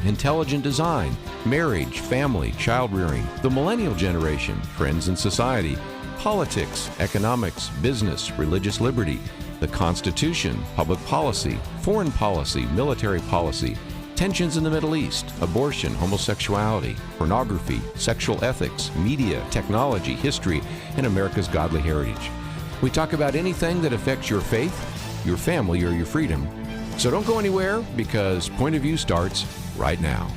intelligent design, marriage, family, child-rearing, the millennial generation, trends in society, politics, economics, business, religious liberty, the Constitution, public policy, foreign policy, military policy, tensions in the Middle East, abortion, homosexuality, pornography, sexual ethics, media, technology, history, and America's godly heritage. We talk about anything that affects your faith, your family, or your freedom. So don't go anywhere, because Point of View starts right now.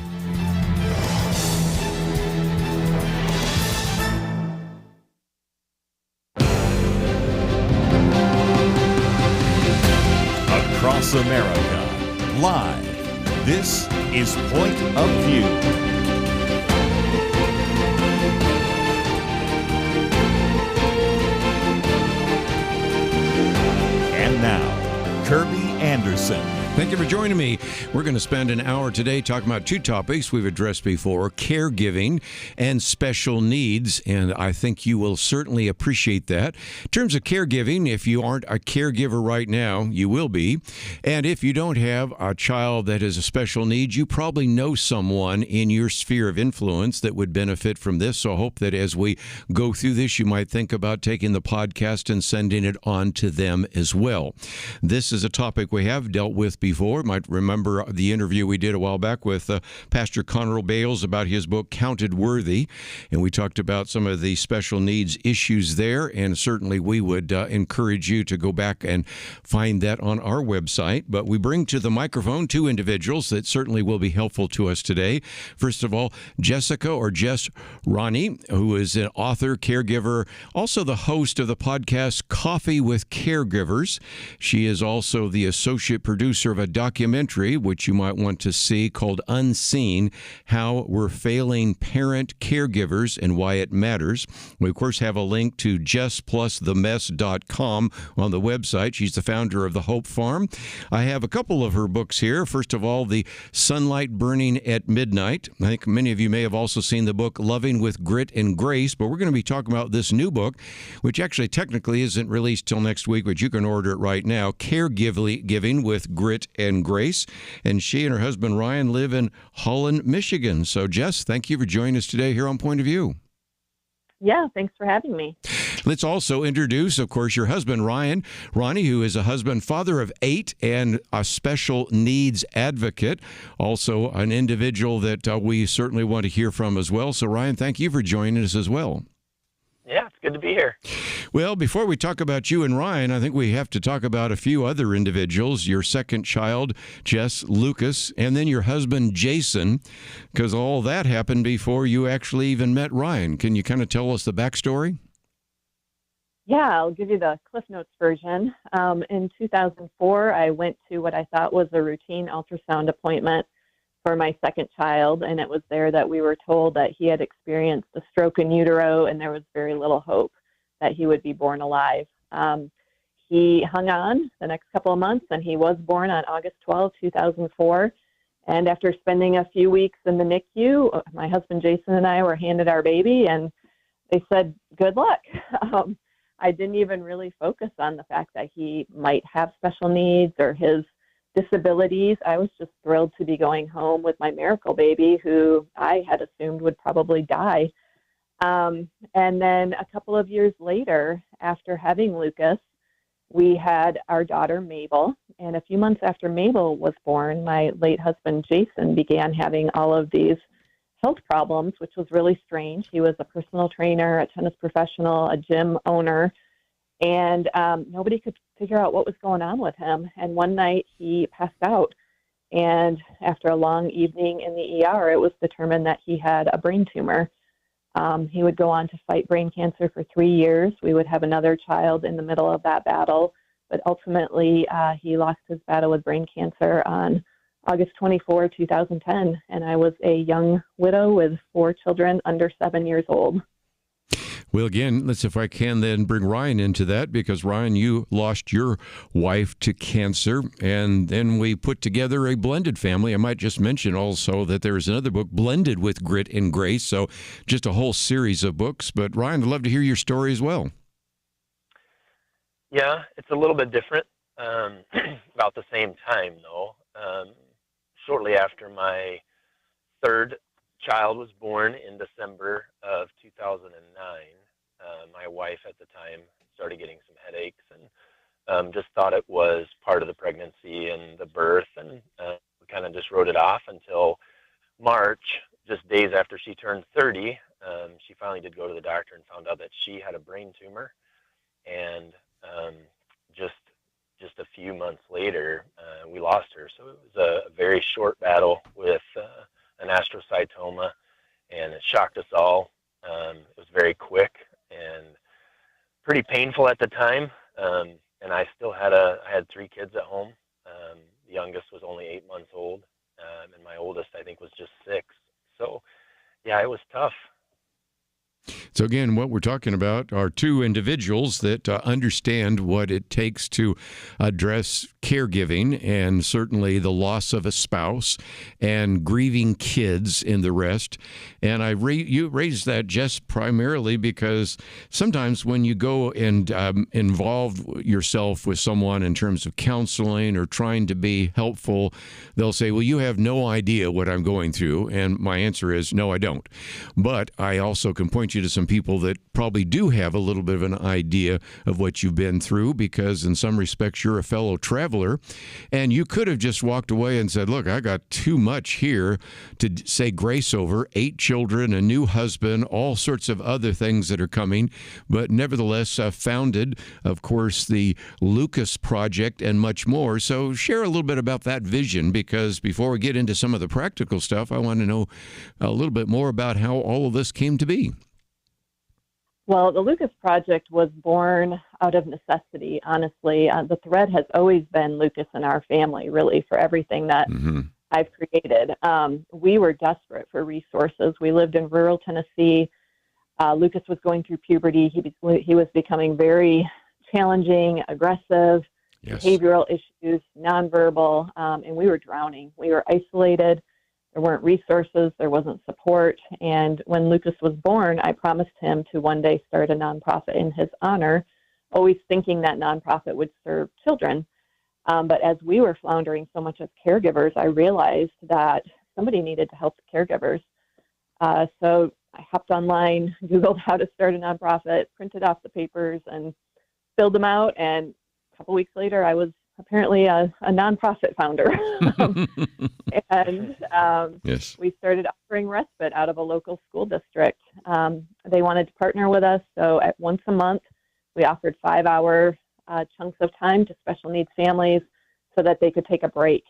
Across America, live. This is Point of View. And now, Kerby Anderson. Thank you for joining me. We're going to spend an hour today talking about two topics we've addressed before, caregiving and special needs, and I think you will certainly appreciate that. In terms of caregiving, if you aren't a caregiver right now, you will be. And if you don't have a child that has a special need, you probably know someone in your sphere of influence that would benefit from this. So I hope that as we go through this, you might think about taking the podcast and sending it on to them as well. This is a topic we have dealt with before. You might remember the interview we did a while back with Pastor Conroe Bales about his book, Counted Worthy, and we talked about some of the special needs issues there, and certainly we would encourage you to go back and find that on our website. But we bring to the microphone two individuals that certainly will be helpful to us today. First of all, Jessica or Jess Ronne, who is an author, caregiver, also the host of the podcast Coffee with Caregivers. She is also the associate producer of a documentary, which you might want to see, called Unseen, How We're Failing Parent Caregivers and Why It Matters. We, of course, have a link to JessPlusTheMess.com on the website. She's the founder of the Hope Farm. I have a couple of her books here. First of all, The Sunlight Burning at Midnight. I think many of you may have also seen the book Loving with Grit and Grace, but we're going to be talking about this new book, which actually technically isn't released till next week, but you can order it right now, Caregiving with Grit and Grace. And she and her husband Ryan live in Holland, Michigan. So Jess, thank you for joining us today here on Point of View. Yeah, thanks for having me. Let's also introduce, of course, your husband Ryan Ronne, who is a husband, father of 8, and a special needs advocate, also an individual that we certainly want to hear from as well. So Ryan, thank you for joining us as well. Yeah, it's good to be here. Well, before we talk about you and Ryan, I think we have to talk about a few other individuals. Your second child, Jess Lucas, and then your husband, Jason, because all that happened before you actually even met Ryan. Can you kind of tell us the backstory? Yeah, I'll give you the Cliff Notes version. In 2004, I went to what I thought was a routine ultrasound appointment for my second child, and it was there that we were told that he had experienced a stroke in utero and there was very little hope that he would be born alive. He hung on the next couple of months, and he was born on August 12, 2004. And after spending a few weeks in the NICU, my husband Jason and I were handed our baby, and they said, good luck. I didn't even really focus on the fact that he might have special needs or his disabilities. I was just thrilled to be going home with my miracle baby, who I had assumed would probably die. And then a couple of years later, after having Lucas, we had our daughter Mabel. And a few months after Mabel was born, my late husband Jason began having all of these health problems, which was really strange. He was a personal trainer, a tennis professional, a gym owner, and nobody could figure out what was going on with him. And one night he passed out, and after a long evening in the ER, it was determined that he had a brain tumor. He would go on to fight brain cancer for 3 years. We would have another child in the middle of that battle, but ultimately he lost his battle with brain cancer on August 24, 2010, and I was a young widow with 4 children under 7 years old. Well, again, let's, if I can, then bring Ryan into that, because Ryan, you lost your wife to cancer, and then we put together a blended family. I might just mention also that there is another book, Blended with Grit and Grace, so just a whole series of books. But Ryan, I'd love to hear your story as well. Yeah, it's a little bit different, about the same time, though. Shortly after my third child was born in December of 2009. My wife at the time started getting some headaches and just thought it was part of the pregnancy and the birth, and we kind of just wrote it off until March, just days after she turned 30. She finally did go to the doctor and found out that she had a brain tumor, and just a few months later, we lost her. So it was a very short battle with an astrocytoma, and it shocked us all. It was very quick and pretty painful at the time. And I still had I had 3 kids at home. The youngest was only 8 months old, and my oldest, I think, was just 6. So, yeah, it was tough. So again, what we're talking about are 2 individuals that understand what it takes to address caregiving, and certainly the loss of a spouse and grieving kids and the rest. And you raised that, Jess, primarily because sometimes when you go and involve yourself with someone in terms of counseling or trying to be helpful, they'll say, well, you have no idea what I'm going through. And my answer is, no, I don't. But I also can point you to some people that probably do have a little bit of an idea of what you've been through, because in some respects you're a fellow traveler, and you could have just walked away and said, look, I got too much here to say grace over, 8 children, a new husband, all sorts of other things that are coming, but nevertheless founded, of course, the Lucas Project and much more. So share a little bit about that vision, because before we get into some of the practical stuff, I want to know a little bit more about how all of this came to be. Well, the Lucas Project was born out of necessity, honestly. The thread has always been Lucas in our family, really, for everything that I've created. We were desperate for resources. We lived in rural Tennessee. Lucas was going through puberty. He was becoming very challenging, aggressive, behavioral issues, nonverbal, and we were drowning. We were isolated. There weren't resources, there wasn't support, and when Lucas was born, I promised him to one day start a nonprofit in his honor, always thinking that nonprofit would serve children. But as we were floundering so much as caregivers, I realized that somebody needed to help the caregivers. So I hopped online, Googled how to start a nonprofit, printed off the papers, and filled them out, and a couple weeks later, I was apparently a nonprofit founder. We started offering respite out of a local school district. They wanted to partner with us, so at once a month, we offered 5-hour chunks of time to special needs families so that they could take a break.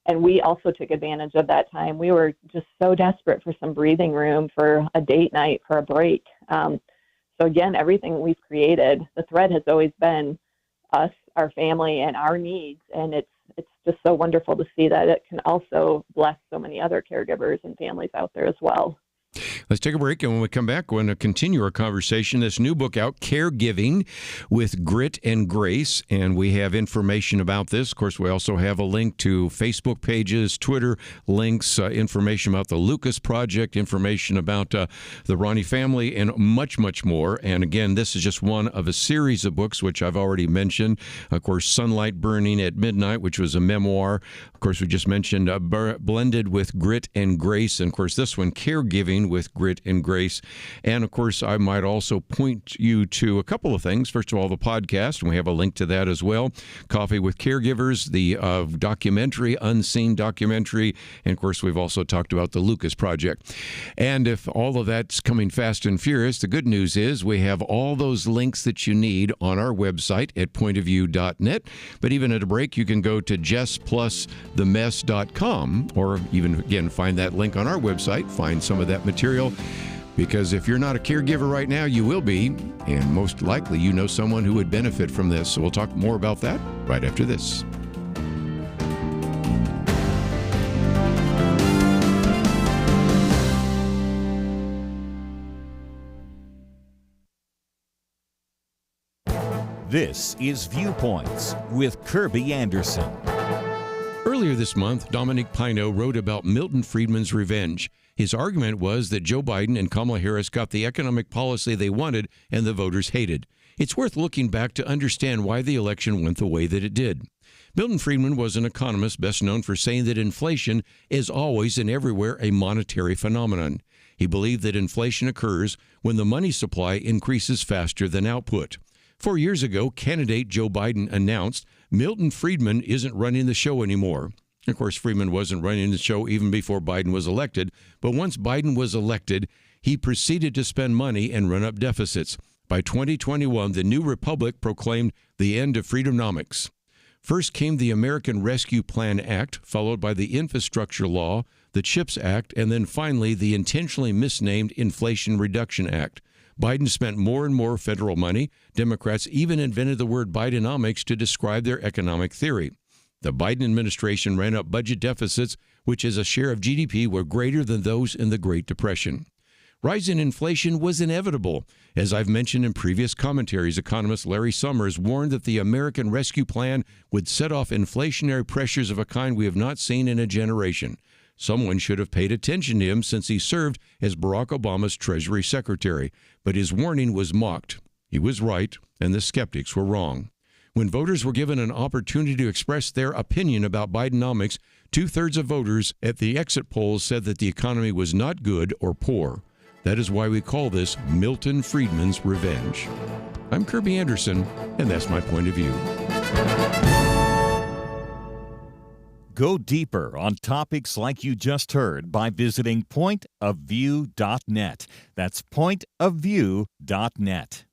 And we also took advantage of that time. We were just so desperate for some breathing room, for a date night, for a break. So again, everything we've created, the thread has always been us, our family, and our needs, and it's just so wonderful to see that it can also bless so many other caregivers and families out there as well. Let's take a break, and when we come back, we're going to continue our conversation. This new book out, Caregiving with Grit and Grace, and we have information about this. Of course, we also have a link to Facebook pages, Twitter links, information about the Lucas Project, information about the Ronne family, and much, much more. And again, this is just one of a series of books, which I've already mentioned. Of course, Sunlight Burning at Midnight, which was a memoir. Of course, we just mentioned Blended with Grit and Grace. And of course, this one, Caregiving with Grit and Grace. And of course, I might also point you to a couple of things. First of all, the podcast, and we have a link to that as well. Coffee with Caregivers, the documentary, Unseen documentary. And of course, we've also talked about the Lucas Project. And if all of that's coming fast and furious, the good news is we have all those links that you need on our website at pointofview.net. But even at a break, you can go to jessplusthemess.com, or even, again, find that link on our website, find some of that material, because if you're not a caregiver right now, you will be, and most likely you know someone who would benefit from this. So we'll talk more about that right after this. This is Viewpoints with Kerby Anderson. Earlier this month, Dominic Pino wrote about Milton Friedman's revenge. His argument was that Joe Biden and Kamala Harris got the economic policy they wanted and the voters hated. It's worth looking back to understand why the election went the way that it did. Milton Friedman was an economist best known for saying that inflation is always and everywhere a monetary phenomenon. He believed that inflation occurs when the money supply increases faster than output. 4 years ago, candidate Joe Biden announced Milton Friedman isn't running the show anymore. Of course, Friedman wasn't running the show even before Biden was elected, but once Biden was elected, he proceeded to spend money and run up deficits. By 2021, the New Republic proclaimed the end of Freedonomics. First came the American Rescue Plan Act, followed by the Infrastructure Law, the CHIPS Act, and then finally the intentionally misnamed Inflation Reduction Act. Biden spent more and more federal money. Democrats even invented the word Bidenomics to describe their economic theory. The Biden administration ran up budget deficits, which as a share of GDP were greater than those in the Great Depression. Rising inflation was inevitable. As I've mentioned in previous commentaries, economist Larry Summers warned that the American Rescue Plan would set off inflationary pressures of a kind we have not seen in a generation. Someone should have paid attention to him since he served as Barack Obama's Treasury Secretary, but his warning was mocked. He was right, and the skeptics were wrong. When voters were given an opportunity to express their opinion about Bidenomics, 2/3 of voters at the exit polls said that the economy was not good or poor. That is why we call this Milton Friedman's Revenge. I'm Kerby Anderson, and that's my point of view. Go deeper on topics like you just heard by visiting pointofview.net. That's pointofview.net.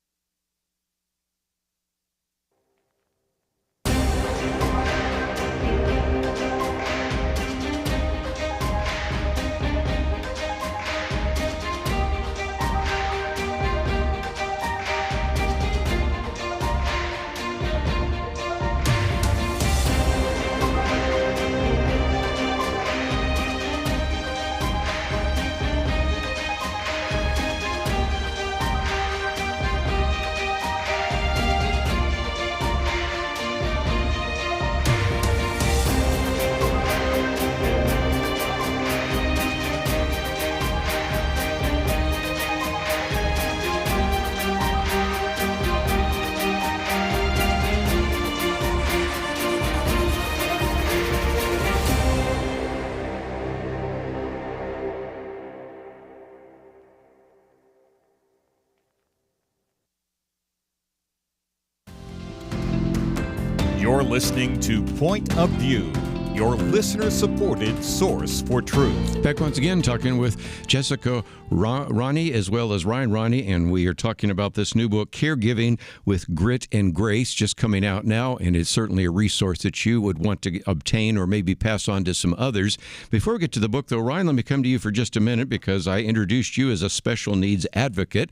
You're listening to Point of View, your listener-supported source for truth. Back once again talking with Jessica Ronne as well as Ryan Ronne, and we are talking about this new book, Caregiving with Grit and Grace, just coming out now, and it's certainly a resource that you would want to obtain or maybe pass on to some others. Before we get to the book, though, Ryan, let me come to you for just a minute because I introduced you as a special needs advocate,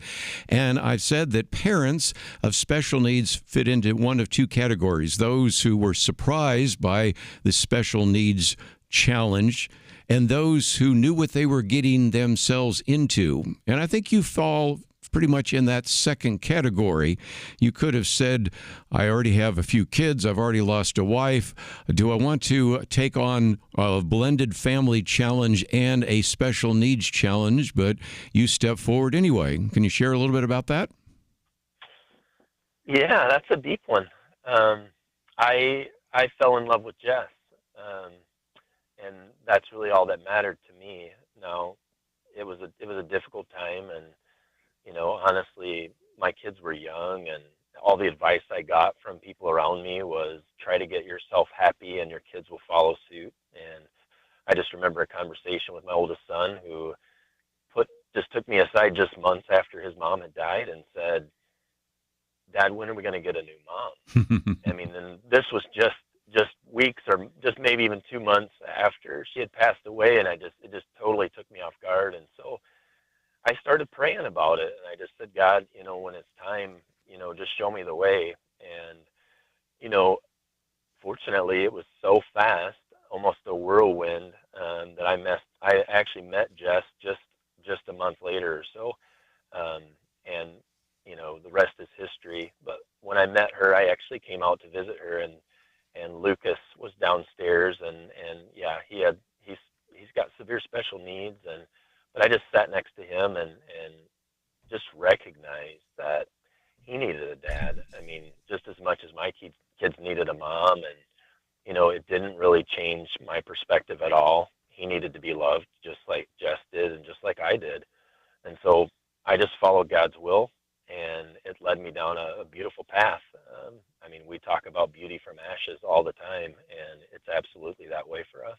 and I've said that parents of special needs fit into one of two categories: those who were surprised by the special needs challenge and those who knew what they were getting themselves into. And I think you fall pretty much in that second category. You could have said, I already have a few kids, I've already lost a wife. Do I want to take on a blended family challenge and a special needs challenge? But you step forward anyway. Can you share a little bit about that? Yeah, that's a deep one. I fell in love with Jess. And that's really all that mattered to me. Now, it was a difficult time, and honestly, my kids were young, and all the advice I got from people around me was try to get yourself happy, and your kids will follow suit. And I just remember a conversation with my oldest son who just took me aside just months after his mom had died and said, "Dad, when are we going to get a new mom?" I mean, and this was just weeks or just maybe even 2 months after she had passed away, and it just totally took me off guard. And so I started praying about it, and I just said, God, when it's time, just show me the way. And fortunately, it was so fast, almost a whirlwind, that I actually met Jess just a month later or so, and the rest is history. But when I met her, I actually came out to visit her, and Lucas was downstairs, and yeah, he's got severe special needs, but I just sat next to him and just recognized that he needed a dad. I mean, just as much as my kids needed a mom, and it didn't really change my perspective at all. He needed to be loved just like Jess did and just like I did. And so I just followed God's will, and it led me down a beautiful path. We talk about beauty from ashes all the time, and it's absolutely that way for us.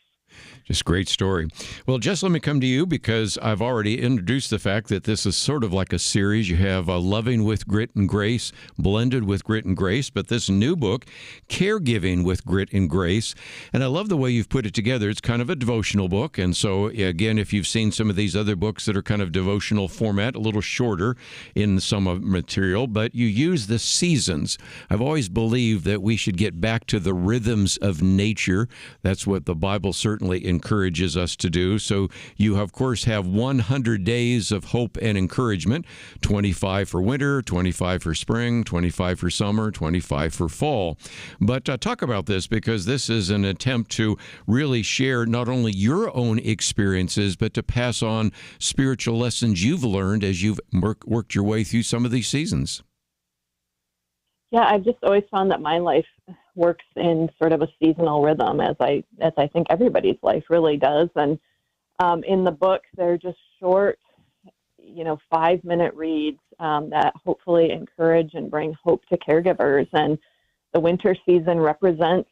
Just great story. Well, Jess, let me come to you because I've already introduced the fact that this is sort of like a series. You have Loving with Grit and Grace, blended with Grit and Grace, but this new book, Caregiving with Grit and Grace. And I love the way you've put it together. It's kind of a devotional book. And so, again, if you've seen some of these other books that are kind of devotional format, a little shorter in some of material, but you use the seasons. I've always believed that we should get back to the rhythms of nature. That's what the Bible certainly encourages us to do. So you, of course, have 100 days of hope and encouragement, 25 for winter, 25 for spring, 25 for summer, 25 for fall. But talk about this, because this is an attempt to really share not only your own experiences, but to pass on spiritual lessons you've learned as you've worked your way through some of these seasons. Yeah, I've just always found that my life works in sort of a seasonal rhythm, as I think everybody's life really does. And in the book, they're just short, 5-minute reads that hopefully encourage and bring hope to caregivers. And the winter season represents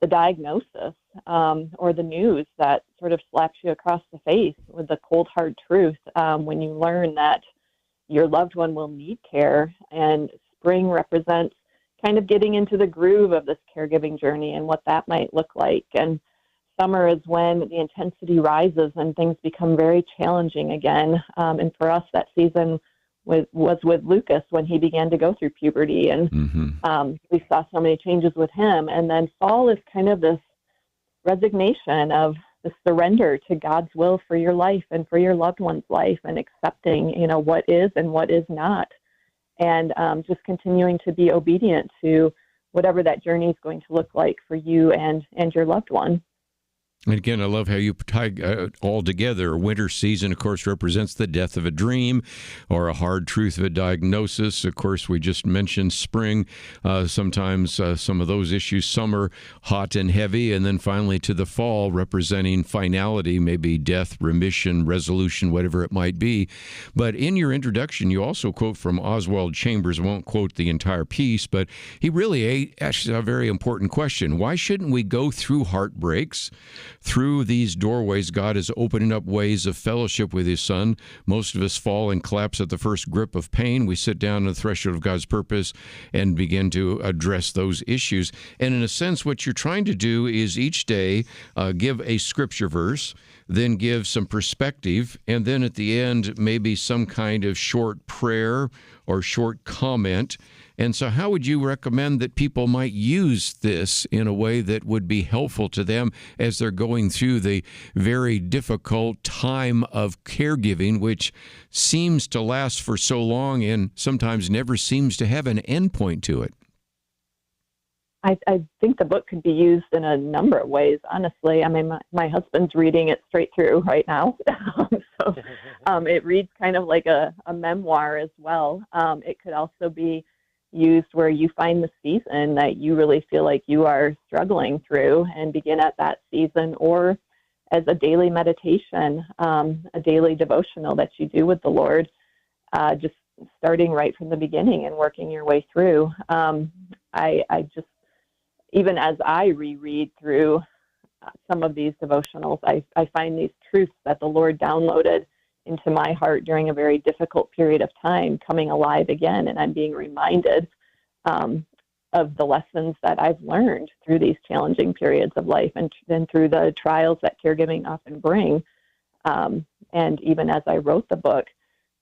the diagnosis or the news that sort of slaps you across the face with the cold, hard truth when you learn that your loved one will need care. And spring represents kind of getting into the groove of this caregiving journey and what that might look like. And summer is when the intensity rises and things become very challenging again. And for us, that season was with Lucas when he began to go through puberty. And we saw so many changes with him. And then fall is kind of this resignation of the surrender to God's will for your life and for your loved one's life, and accepting, what is and what is not. And just continuing to be obedient to whatever that journey is going to look like for you and your loved one. And again, I love how you tie all together. Winter season, of course, represents the death of a dream or a hard truth of a diagnosis. Of course, we just mentioned spring, sometimes some of those issues. Summer, hot and heavy. And then finally to the fall, representing finality, maybe death, remission, resolution, whatever it might be. But in your introduction, you also quote from Oswald Chambers. I won't quote the entire piece, but he really asks a very important question. Why shouldn't we go through heartbreaks? Through these doorways, God is opening up ways of fellowship with His Son. Most of us fall and collapse at the first grip of pain. We sit down on the threshold of God's purpose and begin to address those issues. And in a sense, what you're trying to do is each day give a scripture verse, then give some perspective, and then at the end, maybe some kind of short prayer or short comment. And so how would you recommend that people might use this in a way that would be helpful to them as they're going through the very difficult time of caregiving, which seems to last for so long and sometimes never seems to have an end point to it? I think the book could be used in a number of ways, honestly. My husband's reading it straight through right now. So it reads kind of like a memoir as well. It could also be used where you find the season that you really feel like you are struggling through and begin at that season, or as a daily meditation, a daily devotional that you do with the Lord, just starting right from the beginning and working your way through. I just, even as I reread through some of these devotionals, I find these truths that the Lord downloaded into my heart during a very difficult period of time coming alive again, and I'm being reminded of the lessons that I've learned through these challenging periods of life and through the trials that caregiving often bring. And even as I wrote the book,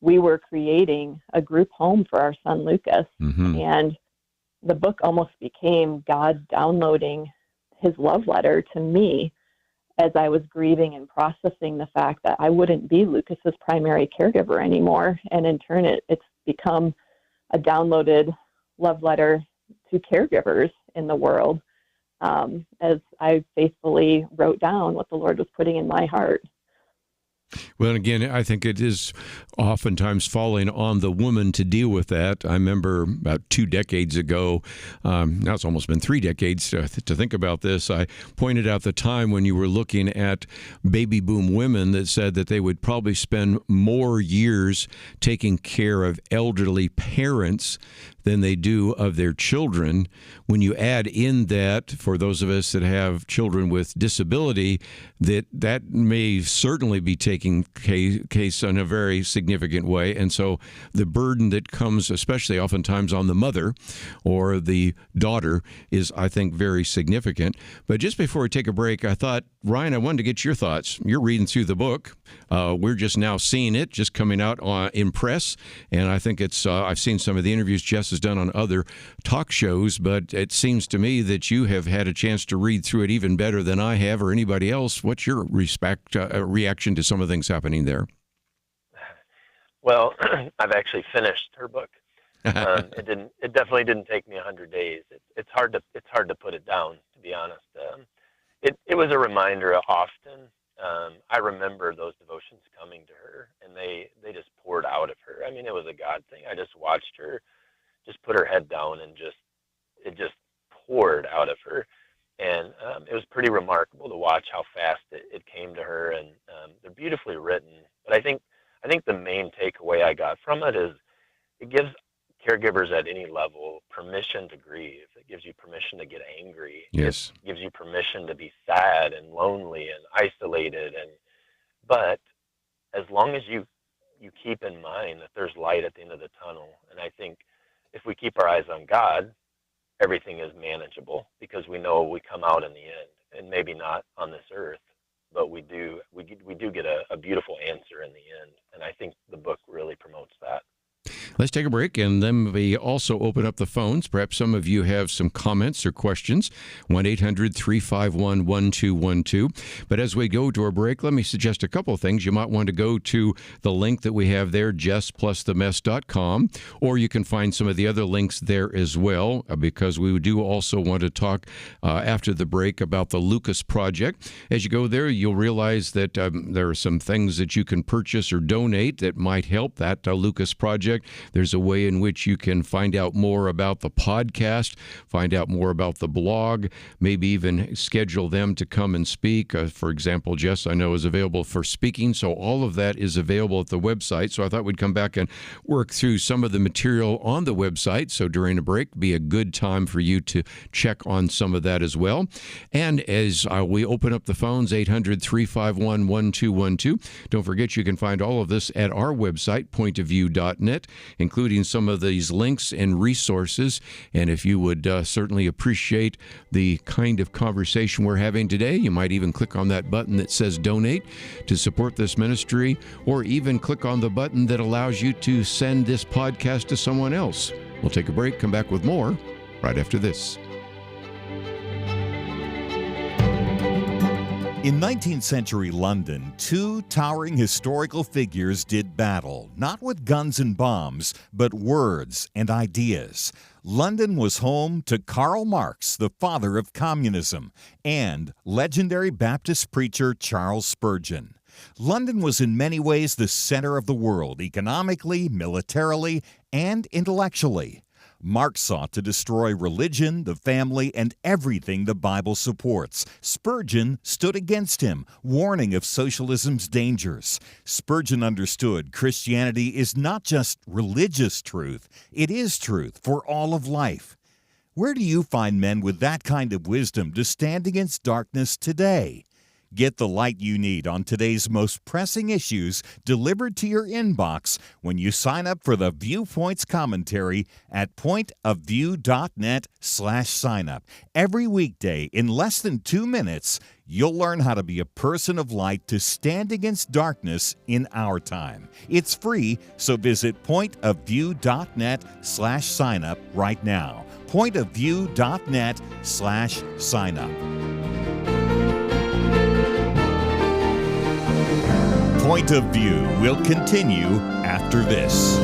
we were creating a group home for our son Lucas, and the book almost became God downloading His love letter to me as I was grieving and processing the fact that I wouldn't be Lucas's primary caregiver anymore. And in turn, it's become a downloaded love letter to caregivers in the world, as I faithfully wrote down what the Lord was putting in my heart. Well, again, I think it is oftentimes falling on the woman to deal with that. I remember about 2 decades ago, now it's almost been 3 decades to think about this. I pointed out the time when you were looking at baby boom women that said that they would probably spend more years taking care of elderly parents than they do of their children. When you add in that, for those of us that have children with disability, that may certainly be taking case in a very significant way. And so the burden that comes, especially oftentimes on the mother or the daughter, is, I think, very significant. But just before we take a break, I thought, Ryan, I wanted to get your thoughts. You're reading through the book. We're just now seeing it, just coming out in press. And I think it's, I've seen some of the interviews Jess has done on other talk shows, but it seems to me that you have had a chance to read through it even better than I have or anybody else. What's your reaction to some of the things happening there? Well, I've actually finished her book. It definitely didn't take me 100 days. It's hard to put it down, to be honest. It was a reminder often. I remember those devotions coming to her, and they just poured out of her. I mean, it was a God thing. I just watched her just put her head down, and it just poured out of her. And it was pretty remarkable to watch how fast it came to her, and they're beautifully written. But I think the main takeaway I got from it is it gives caregivers at any level permission to grieve. It gives you permission to get angry. Yes. It gives you permission to be sad and lonely and isolated. But as long as you keep in mind that there's light at the end of the tunnel, and I think if we keep our eyes on God, everything is manageable, because we know we come out in the end, and maybe not on this earth, but we do get a beautiful answer in the end. And I think the book really promotes that. Let's take a break, and then we also open up the phones. Perhaps some of you have some comments or questions. 1-800-351-1212. But as we go to our break, let me suggest a couple of things. You might want to go to the link that we have there, JessPlusTheMess.com, or you can find some of the other links there as well, because we do also want to talk after the break about the Lucas Project. As you go there, you'll realize that there are some things that you can purchase or donate that might help that Lucas Project. There's a way in which you can find out more about the podcast, find out more about the blog, maybe even schedule them to come and speak. For example, Jess, I know, is available for speaking, so all of that is available at the website. So I thought we'd come back and work through some of the material on the website. So during a break, be a good time for you to check on some of that as well. And as we open up the phones, 800-351-1212, don't forget you can find all of this at our website, pointofview.net, including some of these links and resources. And if you would certainly appreciate the kind of conversation we're having today, you might even click on that button that says donate to support this ministry, or even click on the button that allows you to send this podcast to someone else. We'll take a break, come back with more right after this. In 19th century London, two towering historical figures did battle, not with guns and bombs, but words and ideas. London was home to Karl Marx, the father of communism, and legendary Baptist preacher Charles Spurgeon. London was in many ways the center of the world, economically, militarily, and intellectually. Marx sought to destroy religion, the family, and everything the Bible supports. Spurgeon stood against him, warning of socialism's dangers. Spurgeon understood Christianity is not just religious truth, it is truth for all of life. Where do you find men with that kind of wisdom to stand against darkness today? Get the light you need on today's most pressing issues delivered to your inbox when you sign up for the Viewpoints commentary at pointofview.net/signup. Every weekday, in less than 2 minutes, you'll learn how to be a person of light to stand against darkness in our time. It's free, so visit pointofview.net/signup right now. pointofview.net/signup. Point of View will continue after this.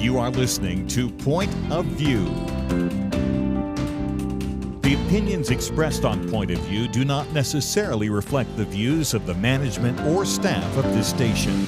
You are listening to Point of View. The opinions expressed on Point of View do not necessarily reflect the views of the management or staff of this station.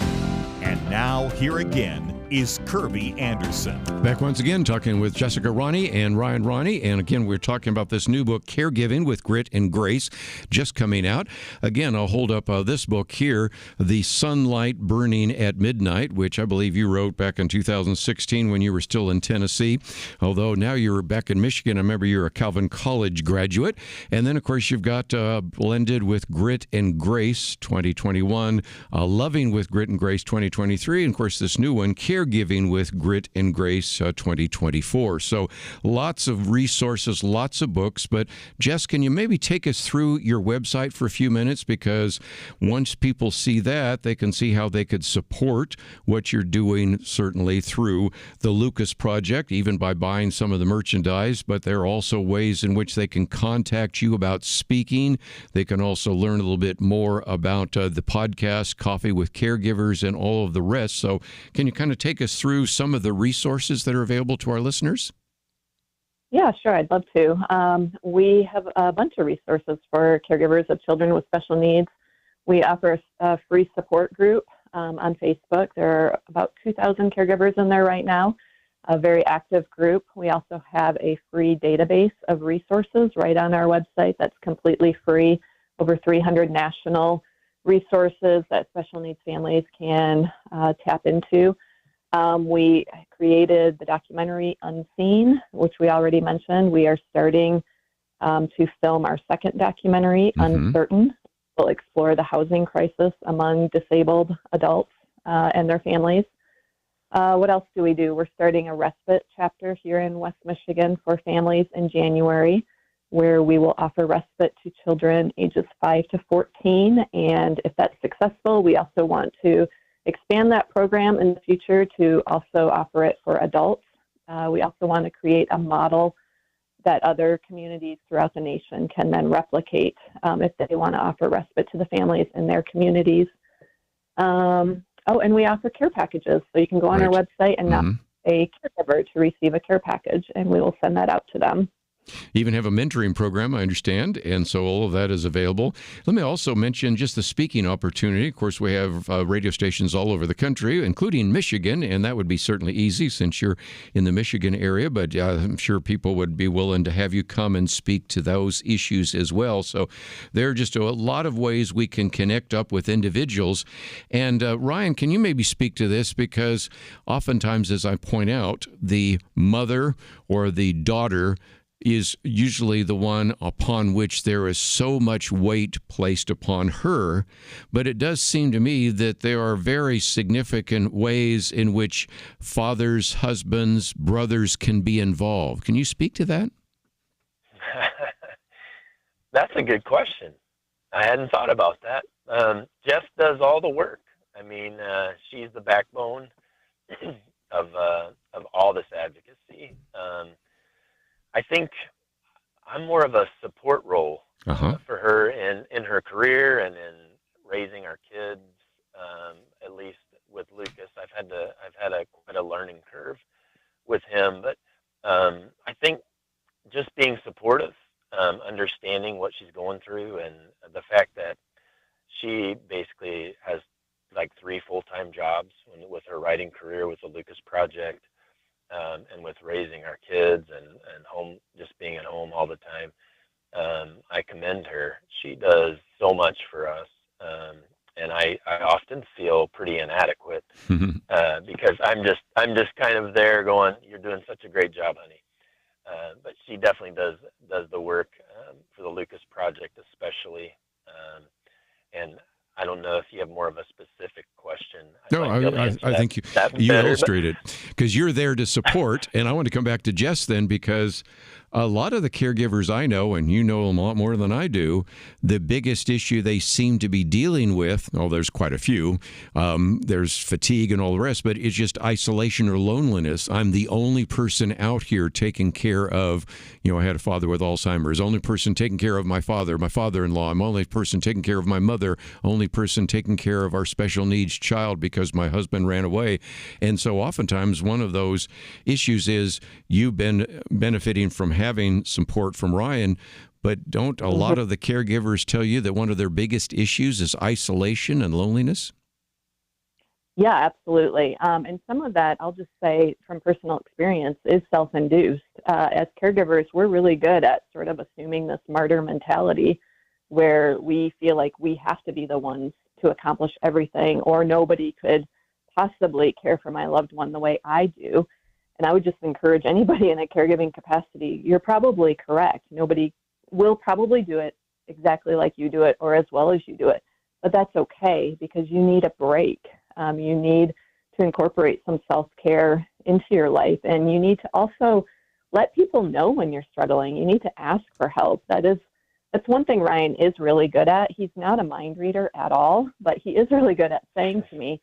And now, here again, is Kerby Anderson. Back once again talking with Jessica Ronne and Ryan Ronne. And again, we're talking about this new book, Caregiving with Grit and Grace, just coming out. Again, I'll hold up this book here, The Sunlight Burning at Midnight, which I believe you wrote back in 2016 when you were still in Tennessee. Although now you're back in Michigan. I remember you're a Calvin College graduate. And then, of course, you've got Blended with Grit and Grace 2021, Loving with Grit and Grace 2023, and, of course, this new one, Caregiving with Grit and Grace 2024. So lots of resources, lots of books. But Jess, can you maybe take us through your website for a few minutes? Because once people see that, they can see how they could support what you're doing, certainly through the Lucas Project, even by buying some of the merchandise. But there are also ways in which they can contact you about speaking. They can also learn a little bit more about the podcast, Coffee with Caregivers, and all of the rest. So can you kind of take us through some of the resources that are available to our listeners? Yeah, sure. I'd love to. We have a bunch of resources for caregivers of children with special needs. We offer a free support group on Facebook. There are about 2,000 caregivers in there right now, a very active group. We also have a free database of resources right on our website that's completely free, over 300 national resources that special needs families can tap into. We created the documentary Unseen, which we already mentioned. We are starting to film our second documentary, Uncertain. We'll explore the housing crisis among disabled adults and their families. What else do we do? We're starting a respite chapter here in West Michigan for families in January, where we will offer respite to children ages 5 to 14. And if that's successful, we also want to expand that program in the future to also offer it for adults. We also want to create a model that other communities throughout the nation can then replicate if they want to offer respite to the families in their communities. And we offer care packages. So you can go on our website and not a caregiver to receive a care package, and we will send that out to them. Even have a mentoring program, I understand, and so all of that is available. Let me also mention just the speaking opportunity. Of course, we have radio stations all over the country, including Michigan, and that would be certainly easy since you're in the Michigan area, but I'm sure people would be willing to have you come and speak to those issues as well. So there are just a lot of ways we can connect up with individuals. And Ryan, can you maybe speak to this? Because oftentimes, as I point out, the mother or the daughter is usually the one upon which there is so much weight placed upon her. But it does seem to me that there are very significant ways in which fathers, husbands, brothers can be involved. Can you speak to that? That's a good question. I hadn't thought about that. Jess does all the work. I mean, she's the backbone of all this advocacy. I think I'm more of a support role for her in her career and in raising our kids. At least with Lucas, I've had quite a learning curve with him. But I think just being supportive, understanding what she's going through, and the fact that she basically has like 3 full-time jobs with her writing career with the Lucas Project. And with raising our kids and home, just being at home all the time, I commend her. She does so much for us, and I often feel pretty inadequate because I'm just kind of there going, "You're doing such a great job, honey." But she definitely does the work for the Lucas Project, especially, and I don't know if you have more of a specific question. No, I think you illustrate it because you're there to support. And I want to come back to Jess then because A lot of the caregivers I know, and you know them a lot more than I do, the biggest issue they seem to be dealing with, there's quite a few, there's fatigue and all the rest, but it's just isolation or loneliness. I'm the only person out here taking care of, I had a father with Alzheimer's, only person taking care of my father-in-law. I'm only person taking care of my mother, only person taking care of our special needs child because my husband ran away. And so oftentimes one of those issues is you've been benefiting from having support from Ryan, but don't a lot of the caregivers tell you that one of their biggest issues is isolation and loneliness? Yeah, absolutely. And some of that, I'll just say from personal experience, is self-induced. As caregivers, we're really good at sort of assuming this martyr mentality where we feel like we have to be the ones to accomplish everything, or nobody could possibly care for my loved one the way I do. And I would just encourage anybody in a caregiving capacity, you're probably correct. Nobody will probably do it exactly like you do it or as well as you do it. But that's okay because you need a break. You need to incorporate some self-care into your life. And you need to also let people know when you're struggling. You need to ask for help. That's one thing Ryan is really good at. He's not a mind reader at all, but he is really good at saying to me,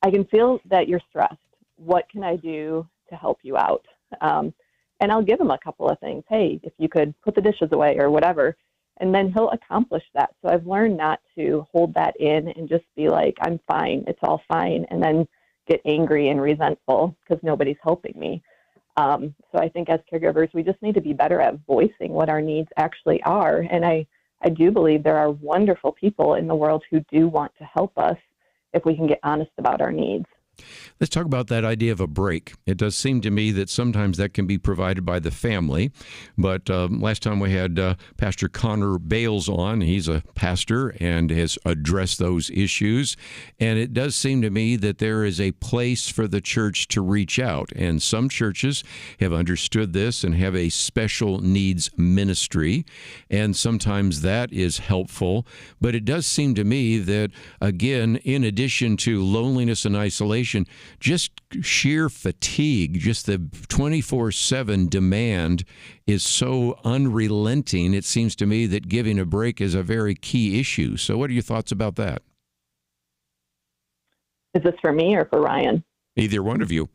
I can feel that you're stressed. What can I do to help you out? And I'll give him a couple of things. Hey, if you could put the dishes away or whatever, and then he'll accomplish that. So I've learned not to hold that in and just be like, I'm fine, it's all fine, and then get angry and resentful because nobody's helping me. So I think as caregivers, we just need to be better at voicing what our needs actually are. And I do believe there are wonderful people in the world who do want to help us if we can get honest about our needs. Let's talk about that idea of a break. It does seem to me that sometimes that can be provided by the family. But last time we had Pastor Connor Bales on. He's a pastor and has addressed those issues. And it does seem to me that there is a place for the church to reach out. And some churches have understood this and have a special needs ministry. And sometimes that is helpful. But it does seem to me that, again, in addition to loneliness and isolation, just sheer fatigue, just the 24/7 demand is so unrelenting. It seems to me that giving a break is a very key issue. So what are your thoughts about that? Is this for me or for Ryan? Either one of you.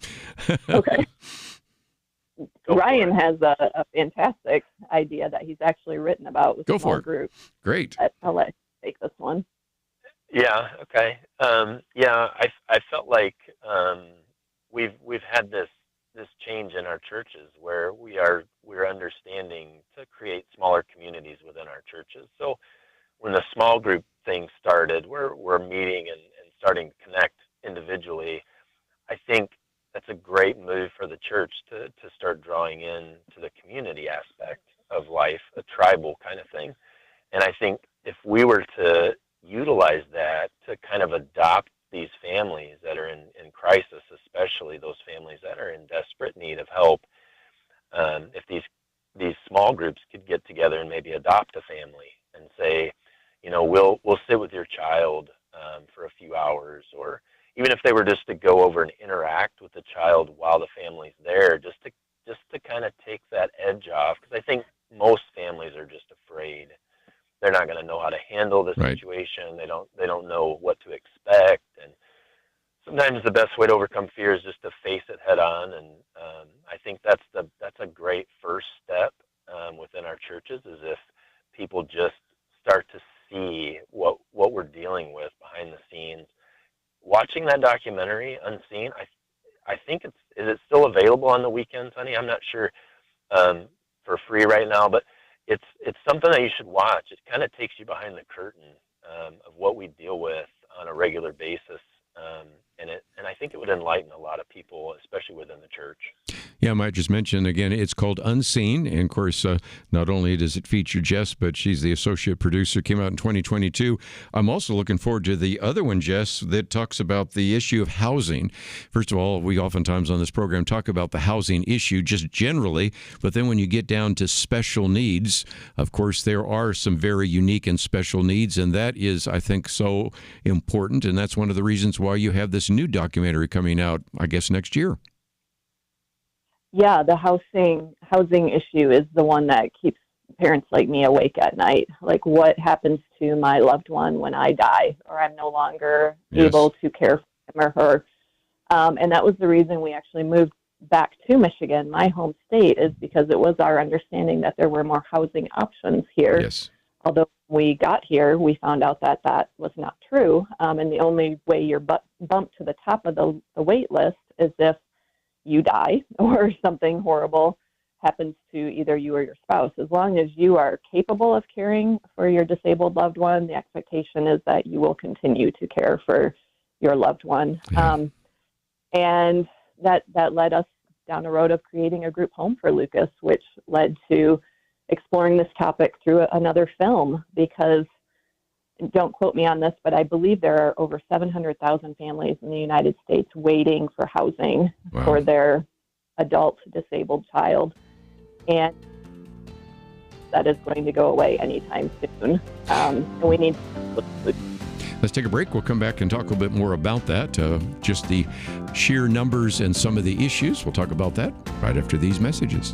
Okay. Ryan has a fantastic idea that he's actually written about with a small group. Great. I'll let you take this one. Yeah. Okay. I felt like we've had this change in our churches where we're understanding to create smaller communities within our churches. So when the small group thing started, we're meeting and starting to connect individually. I think that's a great move for the church to start drawing in to the community aspect of life, a tribal kind of thing. And I think if we were to utilize that to kind of adopt these families that are in crisis, especially those families that are in desperate need of help, if these small groups could get together and maybe adopt a family and say, we'll sit with your child for a few hours, or even if they were just to go over and interact with the child while the family's there, just to kind of take that edge off, because I think most families are just afraid. They're not going to know how to handle the situation. They don't know what to expect, and sometimes the best way to overcome fear is just to face it head on. And I think that's a great first step within our churches, is if people just start to see what we're dealing with behind the scenes. Watching that documentary, Unseen, I think is it still available on the weekends, honey? I'm not sure, for free right now, but it's something that you should watch. It kind of takes you behind the curtain of what we deal with on a regular basis, and I think it would enlighten a lot of people, especially within the church. Yeah, I might just mention again, it's called Unseen, and of course, not only does it feature Jess, but she's the associate producer. Came out in 2022. I'm also looking forward to the other one, Jess, that talks about the issue of housing. First of all, we oftentimes on this program talk about the housing issue just generally, but then when you get down to special needs, of course, there are some very unique and special needs, and that is, I think, so important, and that's one of the reasons why you have this new documentary coming out, I guess, next year. Yeah, the housing issue is the one that keeps parents like me awake at night. Like, what happens to my loved one when I die, or I'm no longer able to care for him or her? And that was the reason we actually moved back to Michigan, my home state, is because it was our understanding that there were more housing options here. Yes. Although when we got here, we found out that that was not true. And the only way you're bumped to the top of the wait list is if you die or something horrible happens to either you or your spouse. As long as you are capable of caring for your disabled loved one, the expectation is that you will continue to care for your loved one. Yeah. And that led us down a road of creating a group home for Lucas, which led to exploring this topic through another film, because, don't quote me on this, but I believe there are over 700,000 families in the United States waiting for housing for their adult disabled child. And that is going to go away anytime soon. And we need to. Let's take a break. We'll come back and talk a little bit more about that, just the sheer numbers and some of the issues. We'll talk about that right after these messages.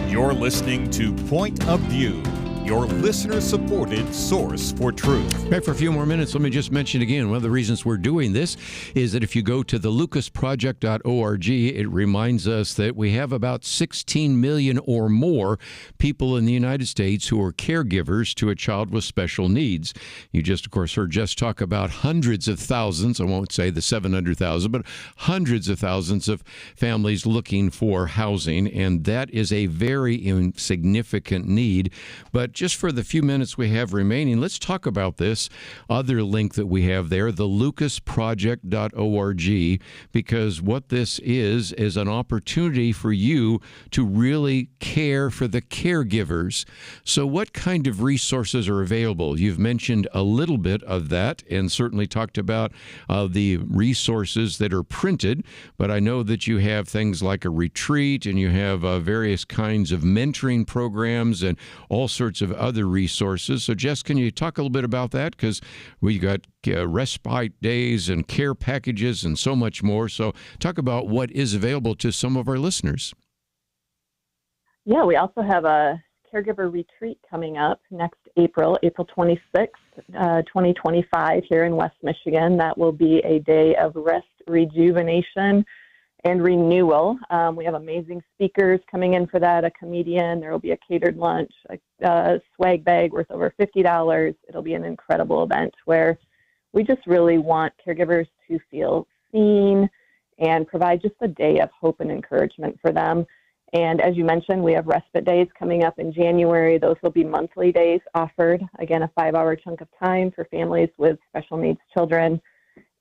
You're listening to Point of View. your listener-supported source for truth. Back for a few more minutes, let me just mention again, one of the reasons we're doing this is that if you go to thelucasproject.org, it reminds us that we have about 16 million or more people in the United States who are caregivers to a child with special needs. You just, of course, heard Jess talk about hundreds of thousands, I won't say the 700,000, but hundreds of thousands of families looking for housing, and that is a very significant need. But just for the few minutes we have remaining, let's talk about this other link that we have there, thelucasproject.org, because what this is an opportunity for you to really care for the caregivers. So what kind of resources are available? You've mentioned a little bit of that and certainly talked about the resources that are printed, but I know that you have things like a retreat and you have various kinds of mentoring programs and all sorts of other resources. So, Jess, can you talk a little bit about that? Because we got respite days and care packages and so much more. So talk about what is available to some of our listeners. Yeah, we also have a caregiver retreat coming up next April 26th, 2025 here in West Michigan. That will be a day of rest, rejuvenation, and renewal. We have amazing speakers coming in for that, a comedian. There will be a catered lunch, a swag bag worth over $50. It'll be an incredible event where we just really want caregivers to feel seen and provide just a day of hope and encouragement for them. And as you mentioned, we have respite days coming up in January. Those will be monthly days offered. Again, a 5-hour chunk of time for families with special needs children.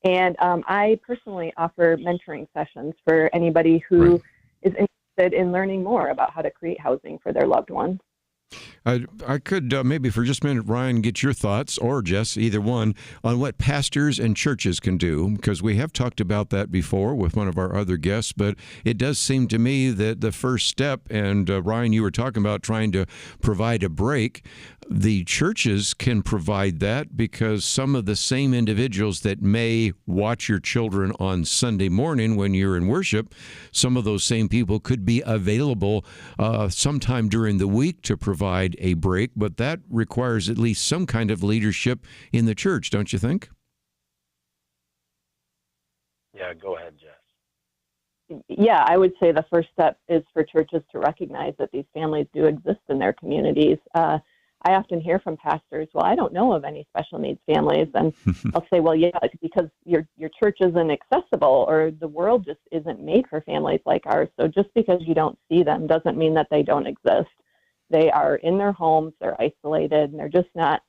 And I personally offer mentoring sessions for anybody who is interested in learning more about how to create housing for their loved ones. I could maybe for just a minute, Ryan, get your thoughts, or Jess, either one, on what pastors and churches can do, because we have talked about that before with one of our other guests, but it does seem to me that the first step, and Ryan, you were talking about trying to provide a break, the churches can provide that because some of the same individuals that may watch your children on Sunday morning when you're in worship, some of those same people could be available sometime during the week to provide a break, but that requires at least some kind of leadership in the church, don't you think? Yeah, go ahead, Jess. Yeah, I would say the first step is for churches to recognize that these families do exist in their communities. I often hear from pastors, well, I don't know of any special needs families. And I'll say, well, yeah, it's because your church isn't accessible or the world just isn't made for families like ours. So just because you don't see them doesn't mean that they don't exist. They are in their homes, they're isolated, and they're not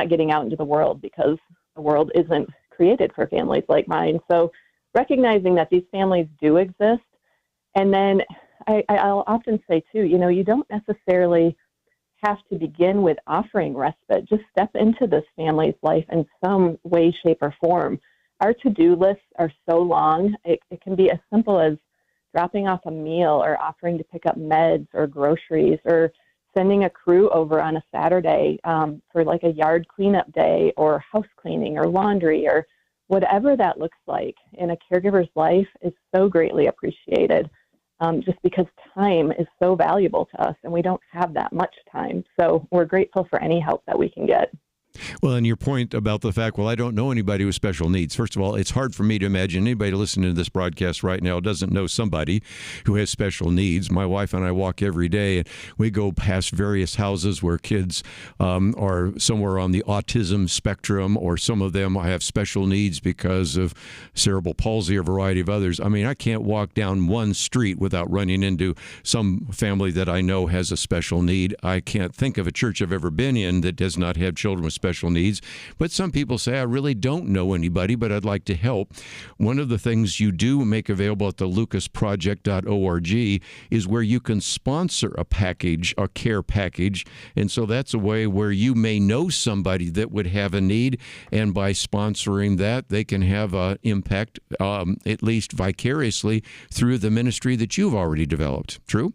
getting out into the world because the world isn't created for families like mine. So recognizing that these families do exist. And then I'll often say too, you don't necessarily have to begin with offering respite. Just step into this family's life in some way, shape, or form. Our to-do lists are so long. It can be as simple as dropping off a meal or offering to pick up meds or groceries or sending a crew over on a Saturday for like a yard cleanup day or house cleaning or laundry or whatever that looks like in a caregiver's life is so greatly appreciated. Just because time is so valuable to us and we don't have that much time. So we're grateful for any help that we can get. Well, and your point about the fact, well, I don't know anybody with special needs. First of all, it's hard for me to imagine anybody listening to this broadcast right now doesn't know somebody who has special needs. My wife and I walk every day, and we go past various houses where kids are somewhere on the autism spectrum, or some of them have special needs because of cerebral palsy or a variety of others. I mean, I can't walk down one street without running into some family that I know has a special need. I can't think of a church I've ever been in that does not have children with special needs. But some people say, I really don't know anybody, but I'd like to help. One of the things you do make available at the lucasproject.org is where you can sponsor a package, a care package. And so that's a way where you may know somebody that would have a need. And by sponsoring that, they can have an impact, at least vicariously, through the ministry that you've already developed. True?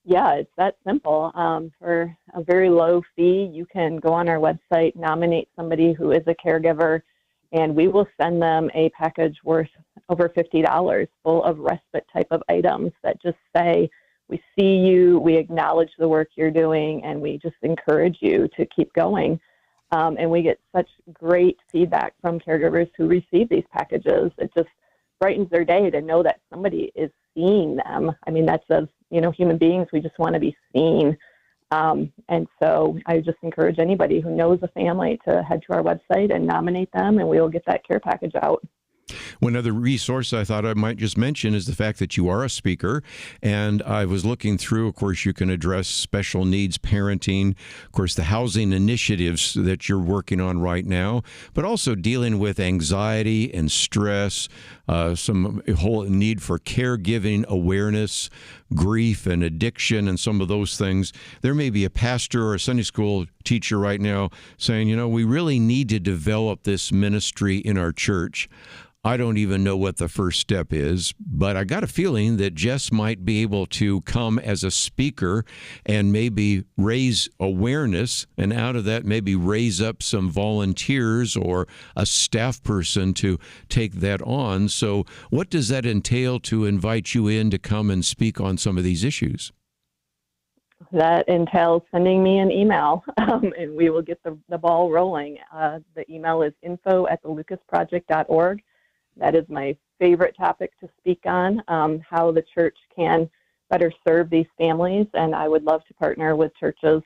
Yeah, it's that simple. For a very low fee, you can go on our website, nominate somebody who is a caregiver, and we will send them a package worth over $50 full of respite type of items that just say, we see you, we acknowledge the work you're doing, and we just encourage you to keep going. And we get such great feedback from caregivers who receive these packages. It just brightens their day to know that somebody is seeing them. I mean, that's as, human beings, we just want to be seen. And so I just encourage anybody who knows a family to head to our website and nominate them, and we will get that care package out. One other resource I thought I might just mention is the fact that you are a speaker. And I was looking through, of course, you can address special needs parenting, of course, the housing initiatives that you're working on right now, but also dealing with anxiety and stress, some whole need for caregiving awareness, grief and addiction and some of those things. There may be a pastor or a Sunday school teacher right now saying, we really need to develop this ministry in our church. I don't even know what the first step is, but I got a feeling that Jess might be able to come as a speaker and maybe raise awareness, and out of that maybe raise up some volunteers or a staff person to take that on. So what does that entail to invite you in to come and speak on some of these issues? That entails sending me an email, and we will get the ball rolling. The email is info@thelucasproject.org. That is my favorite topic to speak on, how the church can better serve these families. And I would love to partner with churches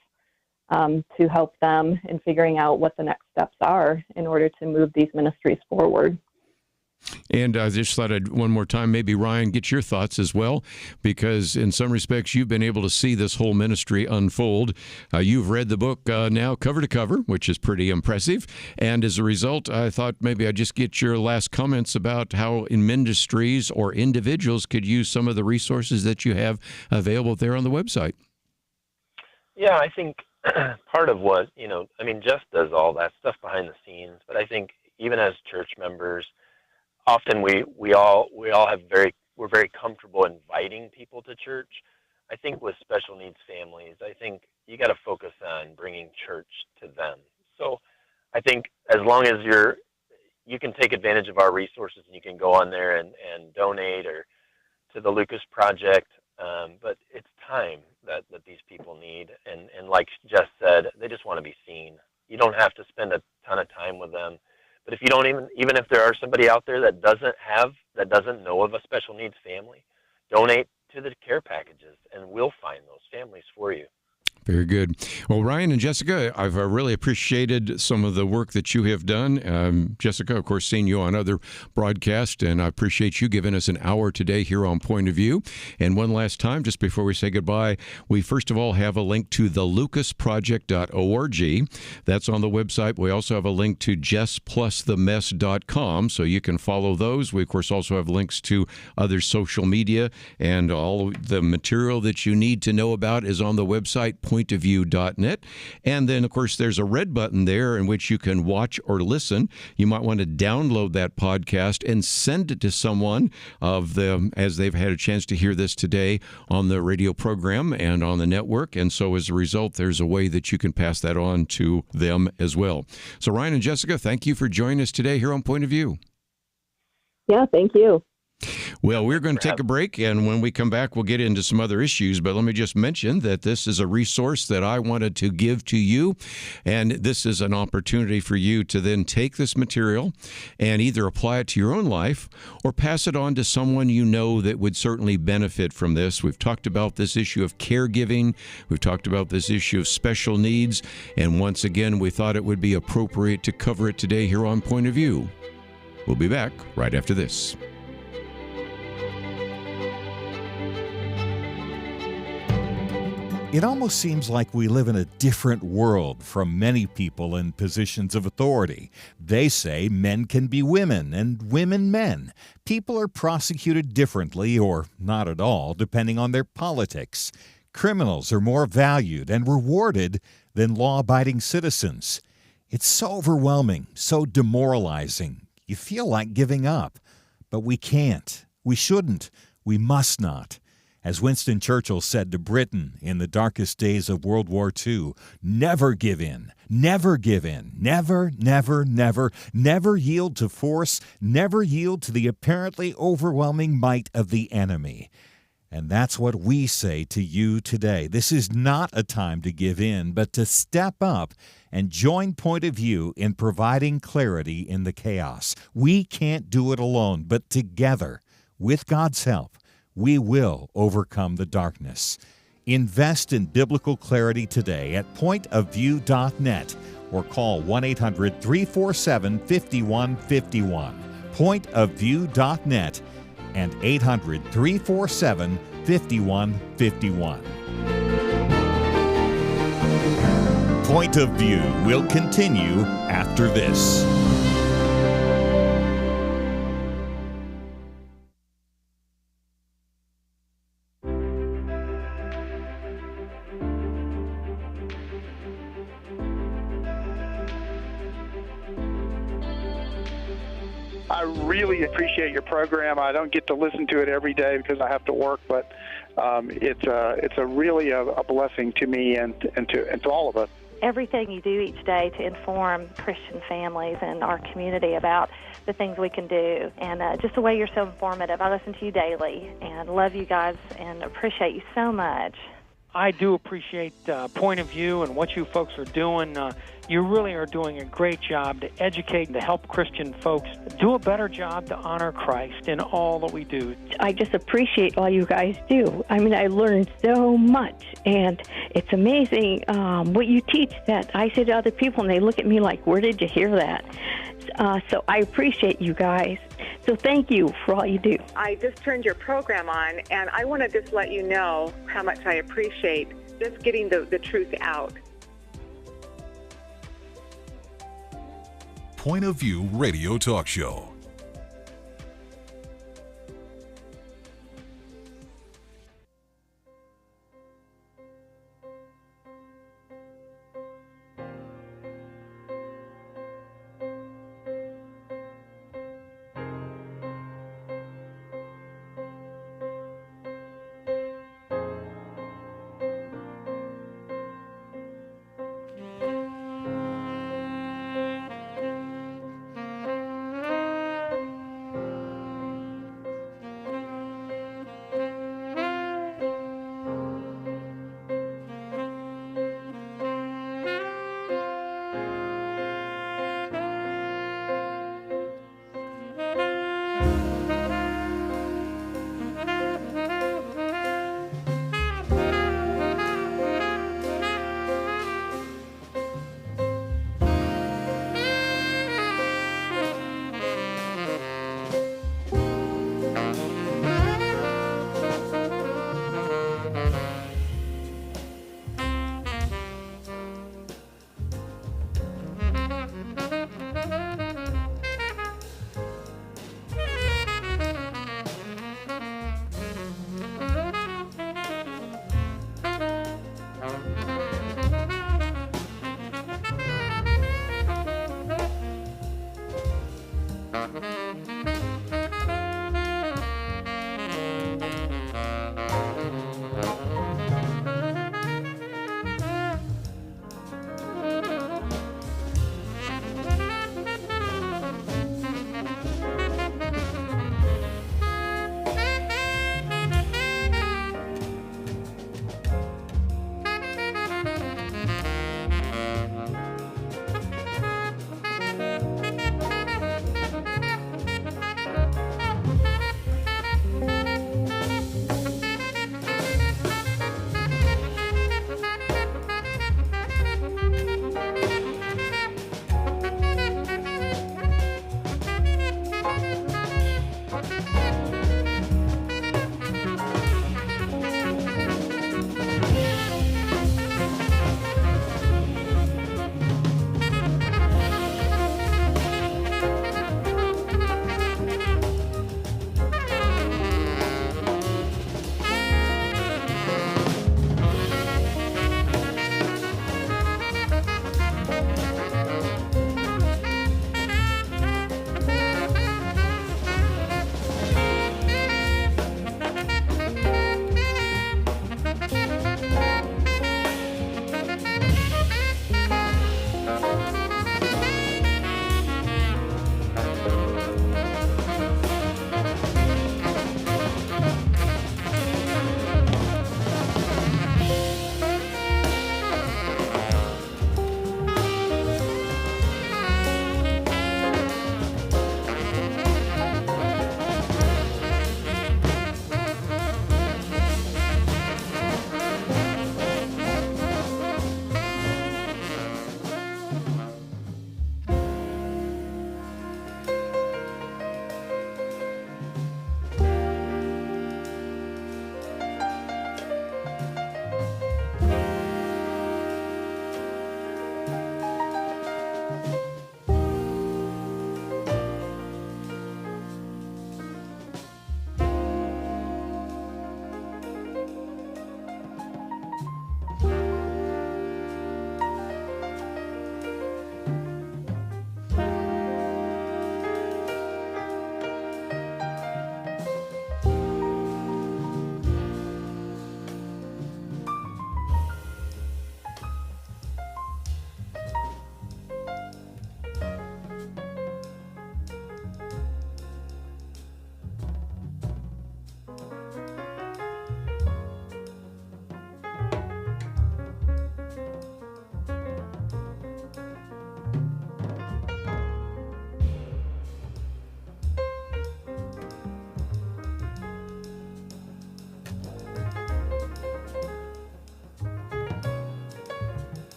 to help them in figuring out what the next steps are in order to move these ministries forward. And I just thought I'd one more time, maybe Ryan, get your thoughts as well, because in some respects you've been able to see this whole ministry unfold. You've read the book now cover to cover, which is pretty impressive. And as a result, I thought maybe I'd just get your last comments about how in ministries or individuals could use some of the resources that you have available there on the website. Yeah, I think part of what, Jess does all that stuff behind the scenes, but I think even as church members, often we all we're very comfortable inviting people to church. I think with special needs families, I think you got to focus on bringing church to them. So I think as long as you can take advantage of our resources and you can go on there and donate or to the Lucas Project, but it's time that these people need. And like Jess said, they just want to be seen. You don't have to spend a ton of time with them. But if you don't even if there are somebody out there that doesn't know of a special needs family, donate to the care packages, and we'll find those families for you. Very good. Well, Ryan and Jessica, I've really appreciated some of the work that you have done. Jessica, of course, seen you on other broadcasts, and I appreciate you giving us an hour today here on Point of View. And one last time, just before we say goodbye, we first of all have a link to thelucasproject.org. That's on the website. We also have a link to JessPlusTheMess.com, so you can follow those. We, of course, also have links to other social media, and all the material that you need to know about is on the website, pointofview.net. And then, of course, there's a red button there in which you can watch or listen. You might want to download that podcast and send it to someone of them as they've had a chance to hear this today on the radio program and on the network. And so as a result, there's a way that you can pass that on to them as well. So Ryan and Jessica, thank you for joining us today here on Point of View. Yeah, thank you. Well, we're going to take a break, and when we come back, we'll get into some other issues. But let me just mention that this is a resource that I wanted to give to you, and this is an opportunity for you to then take this material and either apply it to your own life or pass it on to someone you know that would certainly benefit from this. We've talked about this issue of caregiving. We've talked about this issue of special needs, and once again, we thought it would be appropriate to cover it today here on Point of View. We'll be back right after this. It almost seems like we live in a different world from many people in positions of authority. They say men can be women and women men. People are prosecuted differently or not at all, depending on their politics. Criminals are more valued and rewarded than law-abiding citizens. It's so overwhelming, so demoralizing. You feel like giving up. But we can't. We shouldn't. We must not. As Winston Churchill said to Britain in the darkest days of World War II, never give in, never give in, never, never, never, never yield to force, never yield to the apparently overwhelming might of the enemy. And that's what we say to you today. This is not a time to give in, but to step up and join Point of View in providing clarity in the chaos. We can't do it alone, but together, with God's help, we will overcome the darkness. Invest in biblical clarity today at pointofview.net or call 1-800-347-5151. Pointofview.net and 800-347-5151. Point of View will continue after this. I really appreciate your program. I don't get to listen to it every day because I have to work, but it's really a blessing to me and to all of us. Everything you do each day to inform Christian families and our community about the things we can do, and just the way you're so informative. I listen to you daily and love you guys and appreciate you so much. I do appreciate Point of View and what you folks are doing. You really are doing a great job to educate and to help Christian folks do a better job to honor Christ in all that we do. I just appreciate all you guys do. I mean, I learned so much, and it's amazing what you teach that I say to other people, and they look at me like, where did you hear that? So I appreciate you guys. So thank you for all you do. I just turned your program on, and I want to just let you know how much I appreciate just getting the truth out. Point of View Radio Talk Show.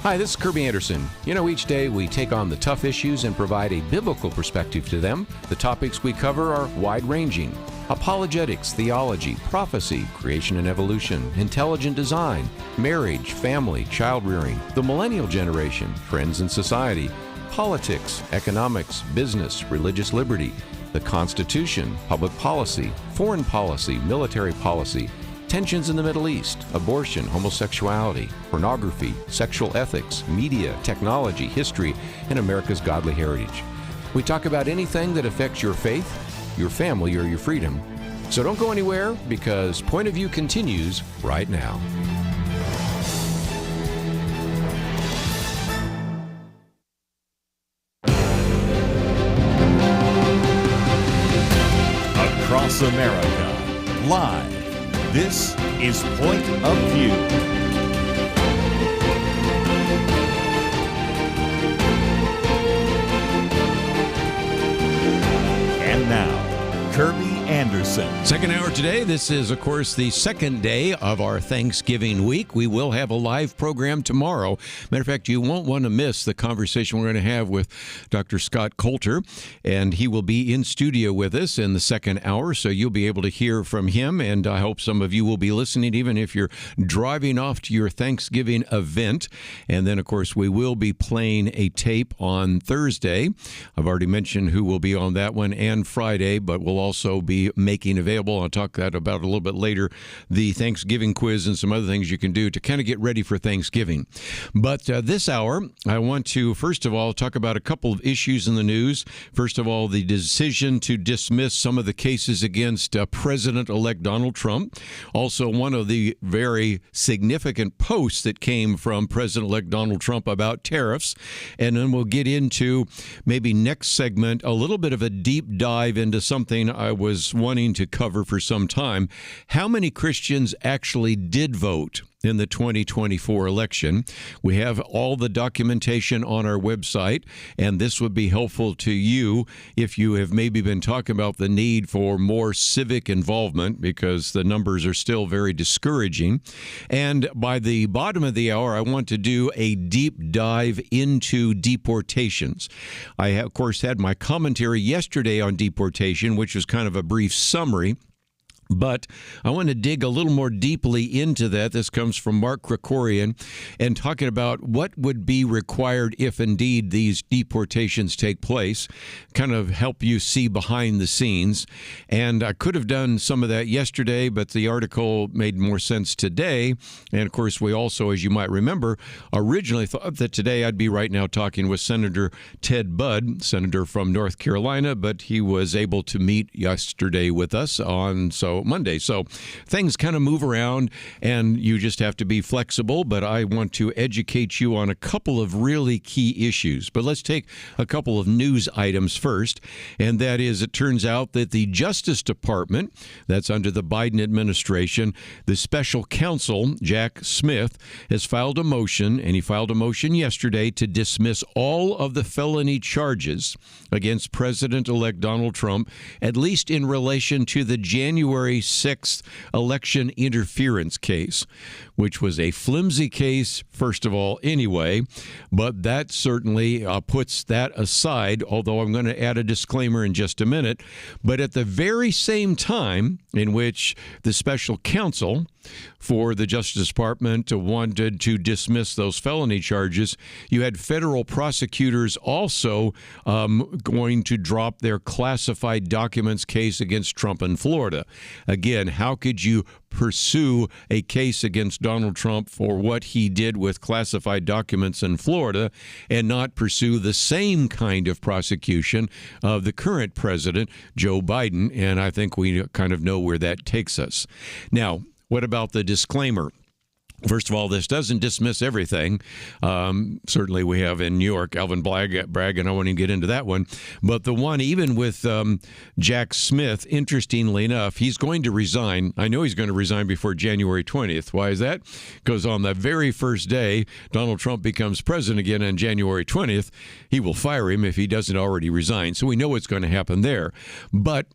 Hi, this is Kerby Anderson. You know, each day we take on the tough issues and provide a biblical perspective to them. The topics we cover are wide-ranging: apologetics, theology, prophecy, creation and evolution, intelligent design, marriage, family, child-rearing, the millennial generation, trends in society, politics, economics, business, religious liberty, the Constitution, public policy, foreign policy, military policy, tensions in the Middle East, abortion, homosexuality, pornography, sexual ethics, media, technology, history, and America's godly heritage. We talk about anything that affects your faith, your family, or your freedom. So don't go anywhere, because Point of View continues right now. Across America, live. This is Point of View. And now, Kerby Anderson. Second hour today. This is, of course, the second day of our Thanksgiving week. We will have a live program tomorrow. Matter of fact, you won't want to miss the conversation we're going to have with Dr. Scott Coulter, and he will be in studio with us in the second hour, so you'll be able to hear from him, and I hope some of you will be listening, even if you're driving off to your Thanksgiving event. And then, of course, we will be playing a tape on Thursday. I've already mentioned who will be on that one, and Friday, but we'll also be making available, I'll talk about a little bit later, the Thanksgiving quiz and some other things you can do to kind of get ready for Thanksgiving. But this hour, I want to, first of all, talk about a couple of issues in the news. First of all, the decision to dismiss some of the cases against President-elect Donald Trump. Also, one of the very significant posts that came from President-elect Donald Trump about tariffs. And then we'll get into, maybe next segment, a little bit of a deep dive into something I was wanting to cover for some time. How many Christians actually did vote in the 2024 election? We have all the documentation on our website, and this would be helpful to you if you have maybe been talking about the need for more civic involvement, because the numbers are still very discouraging. And by the bottom of the hour, I want to do a deep dive into deportations. I, of course, had my commentary yesterday on deportation, which was kind of a brief summary. But I want to dig a little more deeply into that. This comes from Mark Krikorian, and talking about what would be required if indeed these deportations take place, kind of help you see behind the scenes. And I could have done some of that yesterday, but the article made more sense today. And of course, we also, as you might remember, originally thought that today I'd be right now talking with Senator Ted Budd, senator from North Carolina, but he was able to meet yesterday with us on Monday. So things kind of move around, and you just have to be flexible. But I want to educate you on a couple of really key issues. But let's take a couple of news items first. And that is, it turns out that the Justice Department, that's under the Biden administration, the special counsel, Jack Smith, has filed a motion, and he filed a motion yesterday to dismiss all of the felony charges against President-elect Donald Trump, at least in relation to the January 6th election interference case, which was a flimsy case, first of all, anyway, but that certainly puts that aside, although I'm going to add a disclaimer in just a minute. But at the very same time in which the special counsel for the Justice Department wanted to dismiss those felony charges, you had federal prosecutors also going to drop their classified documents case against Trump in Florida. Again, how could you pursue a case against Donald Trump for what he did with classified documents in Florida and not pursue the same kind of prosecution of the current president, Joe Biden? And I think we kind of know where that takes us. Now, what about the disclaimer? First of all, this doesn't dismiss everything. Certainly we have in New York, Alvin Bragg, and I won't even get into that one. But the one, even with Jack Smith, interestingly enough, he's going to resign. I know he's going to resign before January 20th. Why is that? Because on the very first day Donald Trump becomes president again on January 20th, he will fire him if he doesn't already resign. So we know what's going to happen there. But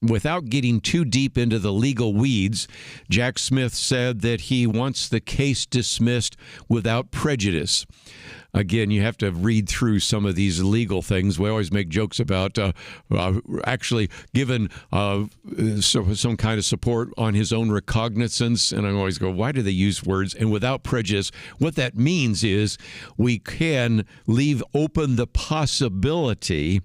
without getting too deep into the legal weeds, Jack Smith said that he wants the case dismissed without prejudice. Again, you have to read through some of these legal things. We always make jokes about actually given some kind of support on his own recognizance. And I always go, why do they use words? And without prejudice, what that means is we can leave open the possibility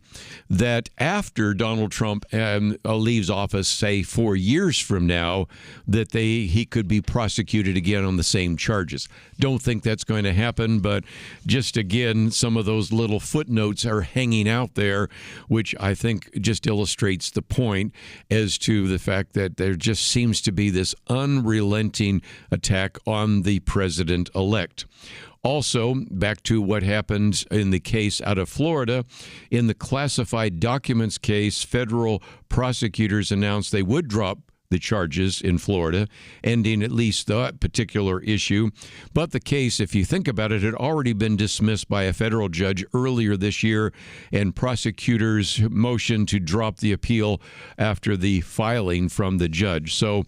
that after Donald Trump leaves office, say 4 years from now, that he could be prosecuted again on the same charges. Don't think that's going to happen, but just again, some of those little footnotes are hanging out there, which I think just illustrates the point as to the fact that there just seems to be this unrelenting attack on the president-elect. Also, back to what happened in the case out of Florida. In the classified documents case, federal prosecutors announced they would drop the charges in Florida, ending at least that particular issue. But the case, if you think about it, had already been dismissed by a federal judge earlier this year, and prosecutors motioned to drop the appeal after the filing from the judge. So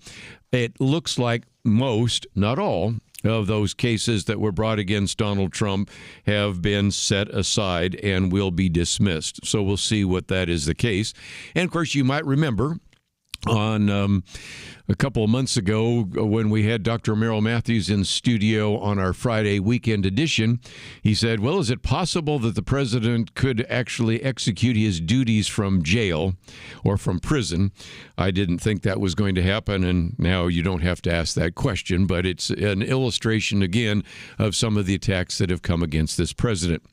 it looks like most, not all, of those cases that were brought against Donald Trump have been set aside and will be dismissed. So we'll see what that is the case. And of course, you might remember on a couple of months ago when we had Dr. Merrill Matthews in studio on our Friday weekend edition, he said, well, is it possible that the president could actually execute his duties from jail or from prison? I didn't think that was going to happen, and now you don't have to ask that question, but it's an illustration, again, of some of the attacks that have come against this president.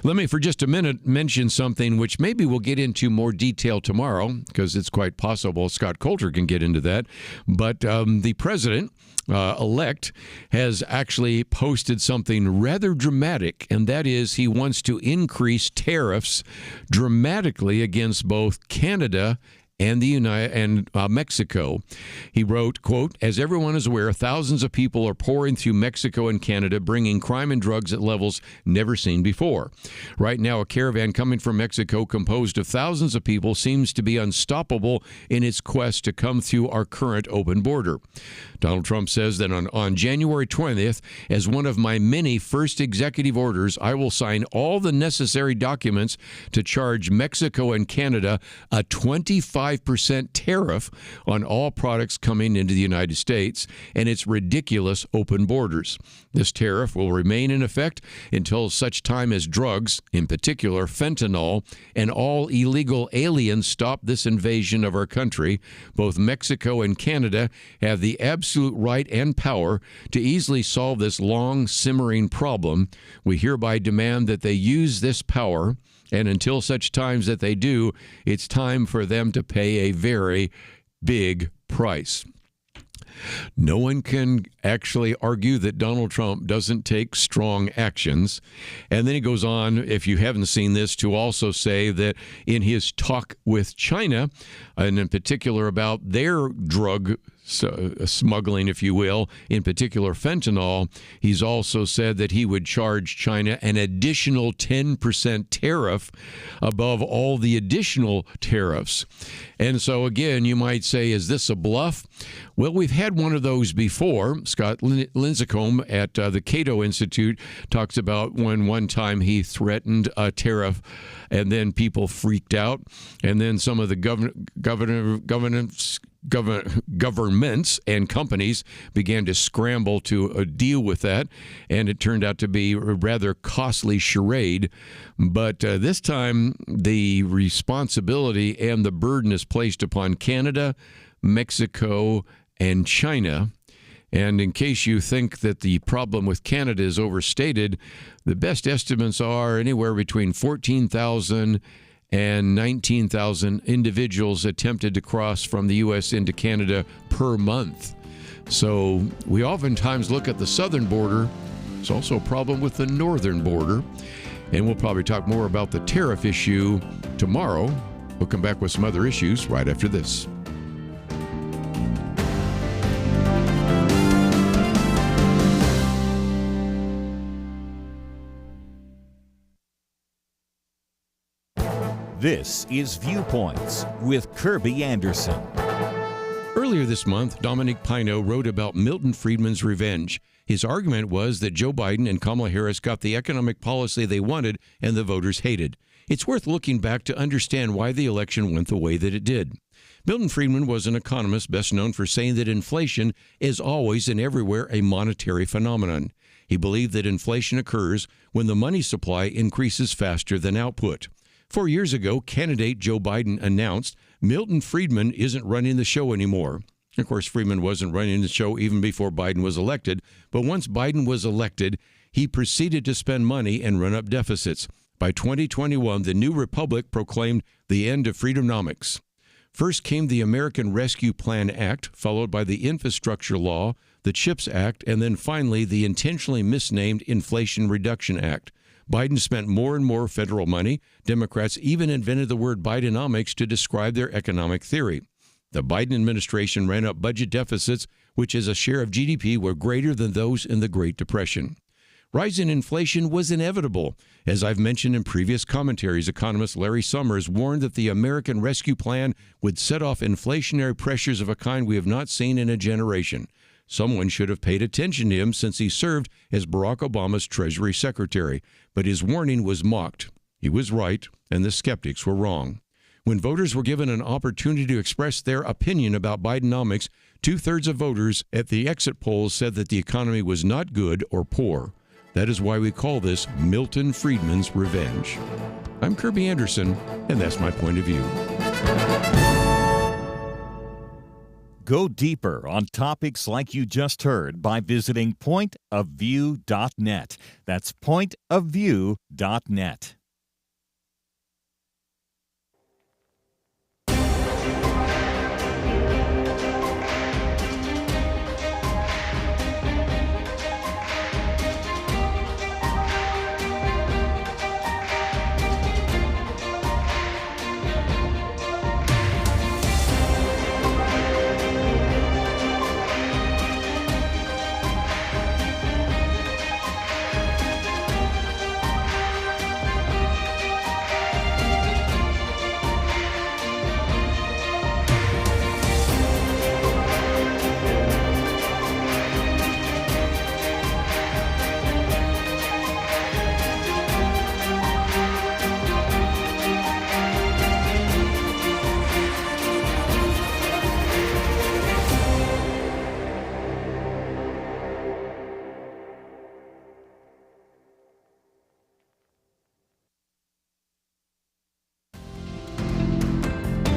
Let me, for just a minute, mention something which maybe we'll get into more detail tomorrow, because it's quite possible Scott Coulter can get into that. But the president elect has actually posted something rather dramatic, and that is he wants to increase tariffs dramatically against both Canada and Mexico. He wrote, quote, as everyone is aware, thousands of people are pouring through Mexico and Canada, bringing crime and drugs at levels never seen before. Right now, a caravan coming from Mexico composed of thousands of people seems to be unstoppable in its quest to come through our current open border. Donald Trump says that on January 20th, as one of my many first executive orders, I will sign all the necessary documents to charge Mexico and Canada a 25% tariff on all products coming into the United States and its ridiculous open borders. This tariff will remain in effect until such time as drugs, in particular fentanyl, and all illegal aliens stop this invasion of our country. Both Mexico and Canada have the absolute right and power to easily solve this long simmering problem. We hereby demand that they use this power, and until such times that they do, it's time for them to pay a very big price. No one can actually argue that Donald Trump doesn't take strong actions. And then he goes on, if you haven't seen this, to also say that in his talk with China, and in particular about their drug smuggling, if you will, in particular fentanyl, he's also said that he would charge China an additional 10% tariff above all the additional tariffs. And so, again, you might say, is this a bluff? Well, we've had one of those before. Scott Lincecum at the Cato Institute talks about when one time he threatened a tariff and then people freaked out. And then some of the governments and companies began to scramble to deal with that, and it turned out to be a rather costly charade. But this time, the responsibility and the burden is placed upon Canada, Mexico, and China. And in case you think that the problem with Canada is overstated, the best estimates are anywhere between 14,000 and 19,000 individuals attempted to cross from the U.S. into Canada per month. So we oftentimes look at the southern border. There's also a problem with the northern border. And we'll probably talk more about the tariff issue tomorrow. We'll come back with some other issues right after this. This is Viewpoints with Kerby Anderson. Earlier this month, Dominic Pino wrote about Milton Friedman's revenge. His argument was that Joe Biden and Kamala Harris got the economic policy they wanted and the voters hated. It's worth looking back to understand why the election went the way that it did. Milton Friedman was an economist best known for saying that inflation is always and everywhere a monetary phenomenon. He believed that inflation occurs when the money supply increases faster than output. 4 years ago, candidate Joe Biden announced Milton Friedman isn't running the show anymore. Of course, Friedman wasn't running the show even before Biden was elected, but once Biden was elected, he proceeded to spend money and run up deficits. By 2021, the New Republic proclaimed the end of Freedonomics. First came the American Rescue Plan Act, followed by the Infrastructure Law, the CHIPS Act, and then finally the intentionally misnamed Inflation Reduction Act. Biden spent more and more federal money. Democrats even invented the word Bidenomics to describe their economic theory. The Biden administration ran up budget deficits, which as a share of GDP were greater than those in the Great Depression. Rising inflation was inevitable. As I've mentioned in previous commentaries, economist Larry Summers warned that the American Rescue Plan would set off inflationary pressures of a kind we have not seen in a generation. Someone should have paid attention to him since he served as Barack Obama's Treasury Secretary, but his warning was mocked. He was right, and the skeptics were wrong. When voters were given an opportunity to express their opinion about Bidenomics, 2/3 of voters at the exit polls said that the economy was not good or poor. That is why we call this Milton Friedman's revenge. I'm Kerby Anderson, and that's my point of view. Go deeper on topics like you just heard by visiting pointofview.net. That's pointofview.net.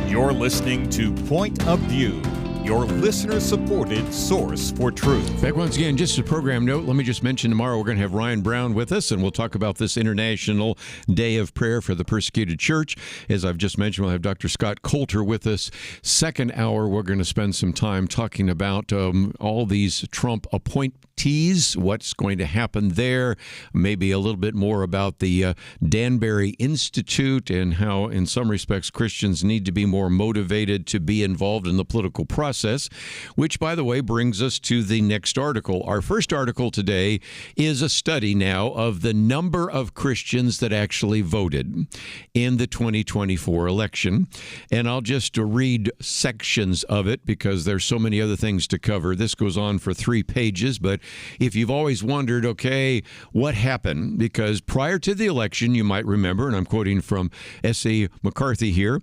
You're listening to Point of View, your listener-supported source for truth. Back once again, just a program note, let me just mention tomorrow we're going to have Ryan Brown with us, and we'll talk about this International Day of Prayer for the Persecuted Church. As I've just mentioned, we'll have Dr. Scott Coulter with us. Second hour, we're going to spend some time talking about all these Trump appointees, what's going to happen there, maybe a little bit more about the Danbury Institute and how, in some respects, Christians need to be more motivated to be involved in the political process, which, by the way, brings us to the next article. Our first article today is a study now of the number of Christians that actually voted in the 2024 election. And I'll just read sections of it because there's so many other things to cover. This goes on for 3 pages, but if you've always wondered, okay, what happened? Because prior to the election, you might remember, and I'm quoting from S.A. McCarthy here,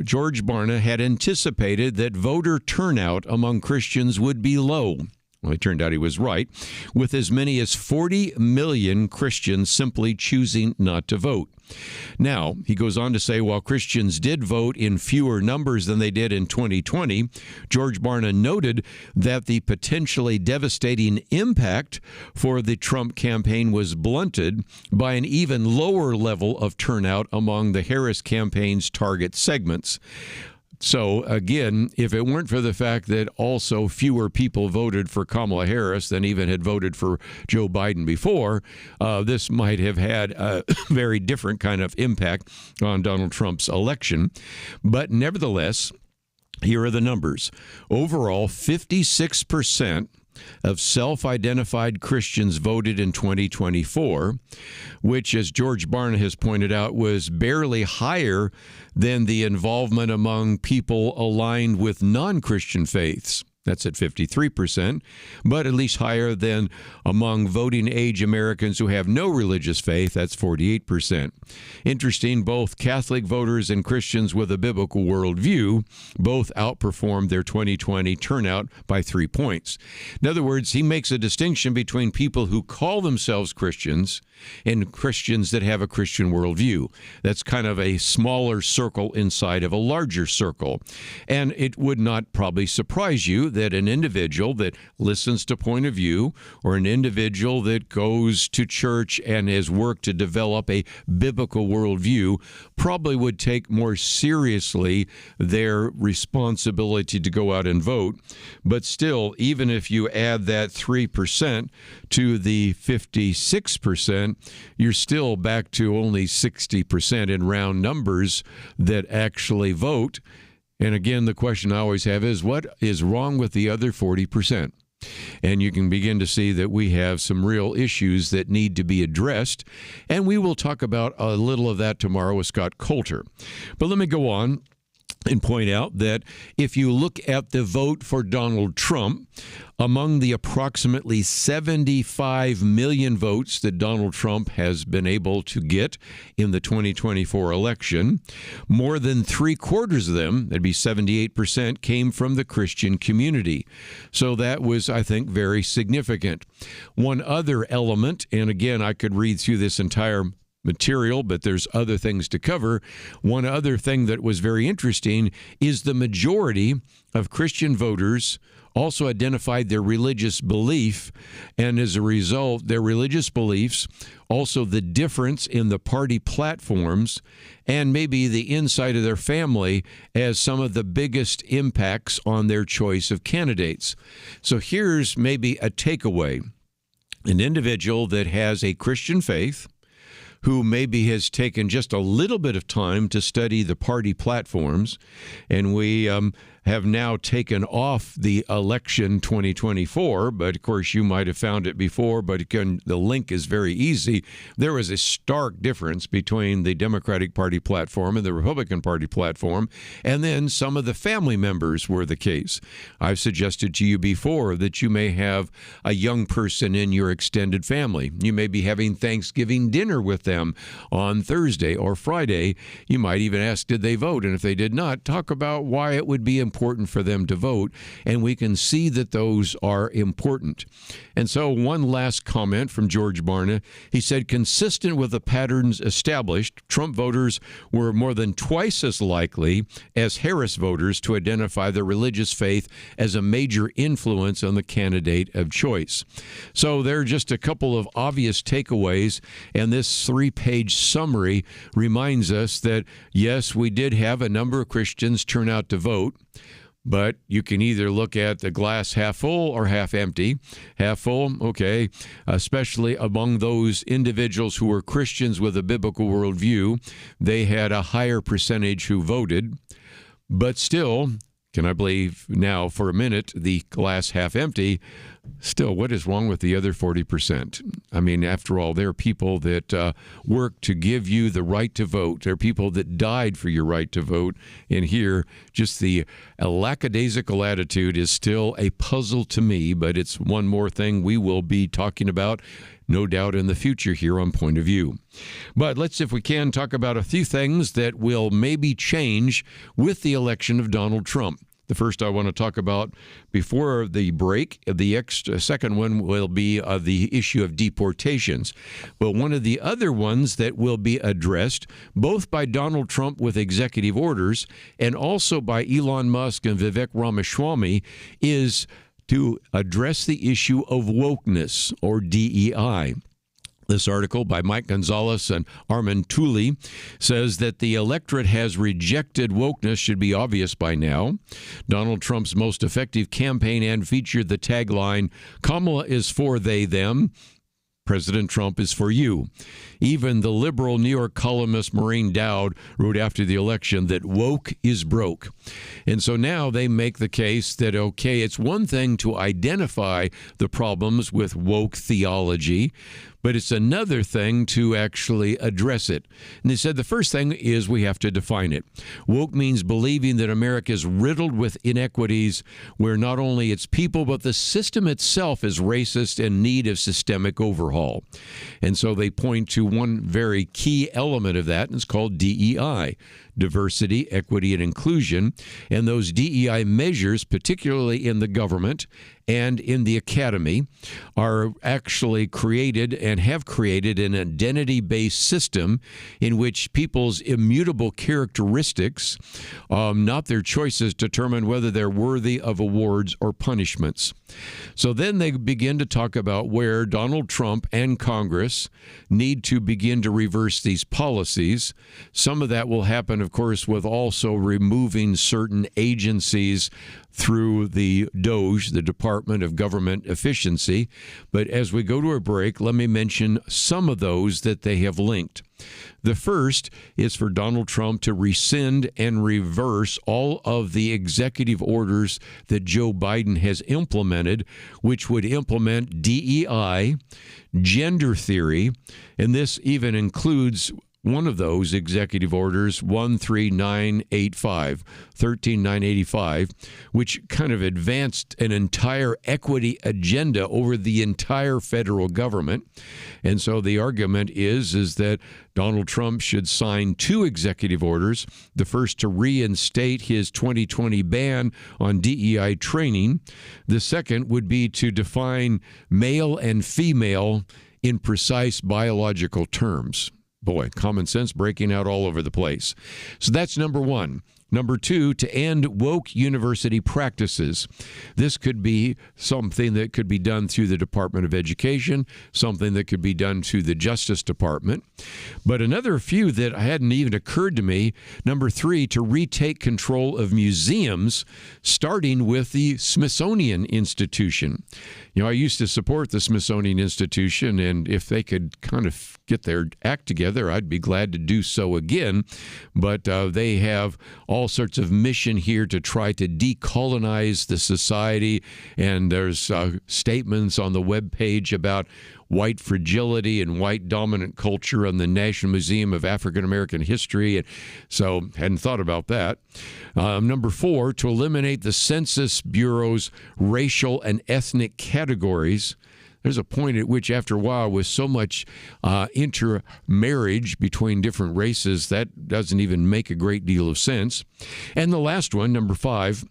George Barna had anticipated that voter turnout among Christians would be low. Well, it turned out he was right, with as many as 40 million Christians simply choosing not to vote. Now, he goes on to say, while Christians did vote in fewer numbers than they did in 2020, George Barna noted that the potentially devastating impact for the Trump campaign was blunted by an even lower level of turnout among the Harris campaign's target segments. So, again, if it weren't for the fact that also fewer people voted for Kamala Harris than even had voted for Joe Biden before, this might have had a very different kind of impact on Donald Trump's election. But nevertheless, here are the numbers. Overall, 56% of self-identified Christians voted in 2024, which, as George Barna has pointed out, was barely higher than the involvement among people aligned with non-Christian faiths. That's at 53%, but at least higher than among voting age Americans who have no religious faith. That's 48%. Interesting, both Catholic voters and Christians with a biblical worldview both outperformed their 2020 turnout by 3 points. In other words, he makes a distinction between people who call themselves Christians and Christians that have a Christian worldview. That's kind of a smaller circle inside of a larger circle. And it would not probably surprise you that an individual that listens to point of view, or an individual that goes to church and has worked to develop a biblical worldview, probably would take more seriously their responsibility to go out and vote. But still, even if you add that 3% to the 56%, you're still back to only 60% in round numbers that actually vote. And again, the question I always have is, what is wrong with the other 40%? And you can begin to see that we have some real issues that need to be addressed. And we will talk about a little of that tomorrow with Scott Coulter. But let me go on and point out that if you look at the vote for Donald Trump, among the approximately 75 million votes that Donald Trump has been able to get in the 2024 election, more than 3/4 of them, that'd be 78%, came from the Christian community. So that was, I think, very significant. One other element, and again, I could read through this entire material, but there's other things to cover. One other thing that was very interesting is the majority of Christian voters also identified their religious belief, and as a result, their religious beliefs, also the difference in the party platforms, and maybe the inside of their family as some of the biggest impacts on their choice of candidates. So here's maybe a takeaway. An individual that has a Christian faith, who maybe has taken just a little bit of time to study the party platforms, and we have now taken off the election 2024, but of course you might have found it before, but again, the link is very easy. There was a stark difference between the Democratic Party platform and the Republican Party platform, and then some of the family members were the case. I've suggested to you before that you may have a young person in your extended family. You may be having Thanksgiving dinner with them on Thursday or Friday. You might even ask, did they vote? And if they did not, talk about why it would be important for them to vote, and we can see that those are important. And so one last comment from George Barna. He said, consistent with the patterns established, Trump voters were more than twice as likely as Harris voters to identify their religious faith as a major influence on the candidate of choice. So there are just a couple of obvious takeaways, and this 3-page summary reminds us that, yes, we did have a number of Christians turn out to vote, but you can either look at the glass half full or half empty. Half full, okay, especially among those individuals who were Christians with a biblical worldview, they had a higher percentage who voted. But still, can I believe now for a minute the glass half empty? Still, what is wrong with the other 40%? I mean, after all, there are people that work to give you the right to vote. There are people that died for your right to vote. And here, just the lackadaisical attitude is still a puzzle to me, but it's one more thing we will be talking about, no doubt, in the future here on Point of View. But let's, if we can, talk about a few things that will maybe change with the election of Donald Trump. The first I want to talk about before the break, the second one will be the issue of deportations. Well, one of the other ones that will be addressed, both by Donald Trump with executive orders and also by Elon Musk and Vivek Ramaswamy, is to address the issue of wokeness, or DEI. This article by Mike Gonzalez and Armand Tooley says that the electorate has rejected wokeness should be obvious by now. Donald Trump's most effective campaign ad featured the tagline, Kamala is for they, them. President Trump is for you. Even the liberal New York columnist Maureen Dowd wrote after the election that woke is broke. And so now they make the case that, okay, it's one thing to identify the problems with woke theology, but it's another thing to actually address it. And they said the first thing is we have to define it. Woke means believing that America is riddled with inequities where not only its people, but the system itself is racist and in need of systemic overhaul. And so they point to one very key element of that, and it's called DEI. Diversity, equity, and inclusion. And those DEI measures, particularly in the government and in the academy, are actually created and have created an identity-based system in which people's immutable characteristics, not their choices, determine whether they're worthy of awards or punishments. So then they begin to talk about where Donald Trump and Congress need to begin to reverse these policies. Some of that will happen, of course, with also removing certain agencies through the DOGE, the Department of Government Efficiency. But as we go to a break, let me mention some of those that they have linked. The first is for Donald Trump to rescind and reverse all of the executive orders that Joe Biden has implemented, which would implement DEI, gender theory, and this even includes one of those executive orders, 13985, which kind of advanced an entire equity agenda over the entire federal government. And so the argument is that Donald Trump should sign two executive orders, the first to reinstate his 2020 ban on DEI training. The second would be to define male and female in precise biological terms. Boy, common sense breaking out all over the place. So that's number one. Number two, to end woke university practices. This could be something that could be done through the Department of Education, something that could be done through the Justice Department. But another few that hadn't even occurred to me, number three, to retake control of museums, starting with the Smithsonian Institution. You know, I used to support the Smithsonian Institution, and if they could kind of get their act together, I'd be glad to do so again. But they have all sorts of mission here to try to decolonize the society, and there's statements on the webpage about white fragility and white dominant culture on the National Museum of African American History. And so hadn't thought about that. Number four, to eliminate the Census Bureau's racial and ethnic categories. There's a point at which, after a while, with so much intermarriage between different races, that doesn't even make a great deal of sense. And the last one, number five,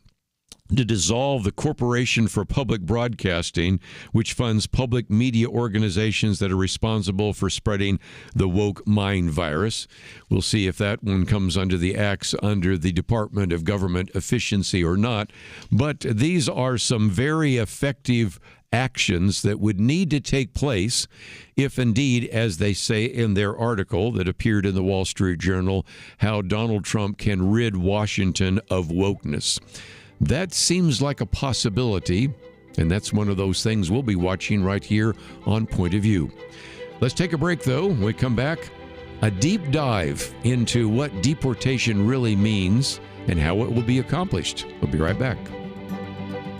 to dissolve the Corporation for Public Broadcasting, which funds public media organizations that are responsible for spreading the woke mind virus. We'll see if that one comes under the axe under the Department of Government Efficiency or not. But these are some very effective actions that would need to take place if indeed, as they say in their article that appeared in the Wall Street Journal, how Donald Trump can rid Washington of wokeness. That seems like a possibility, and that's one of those things we'll be watching right here on Point of View. Let's take a break, though. When we come back, a deep dive into what deportation really means and how it will be accomplished. We'll be right back.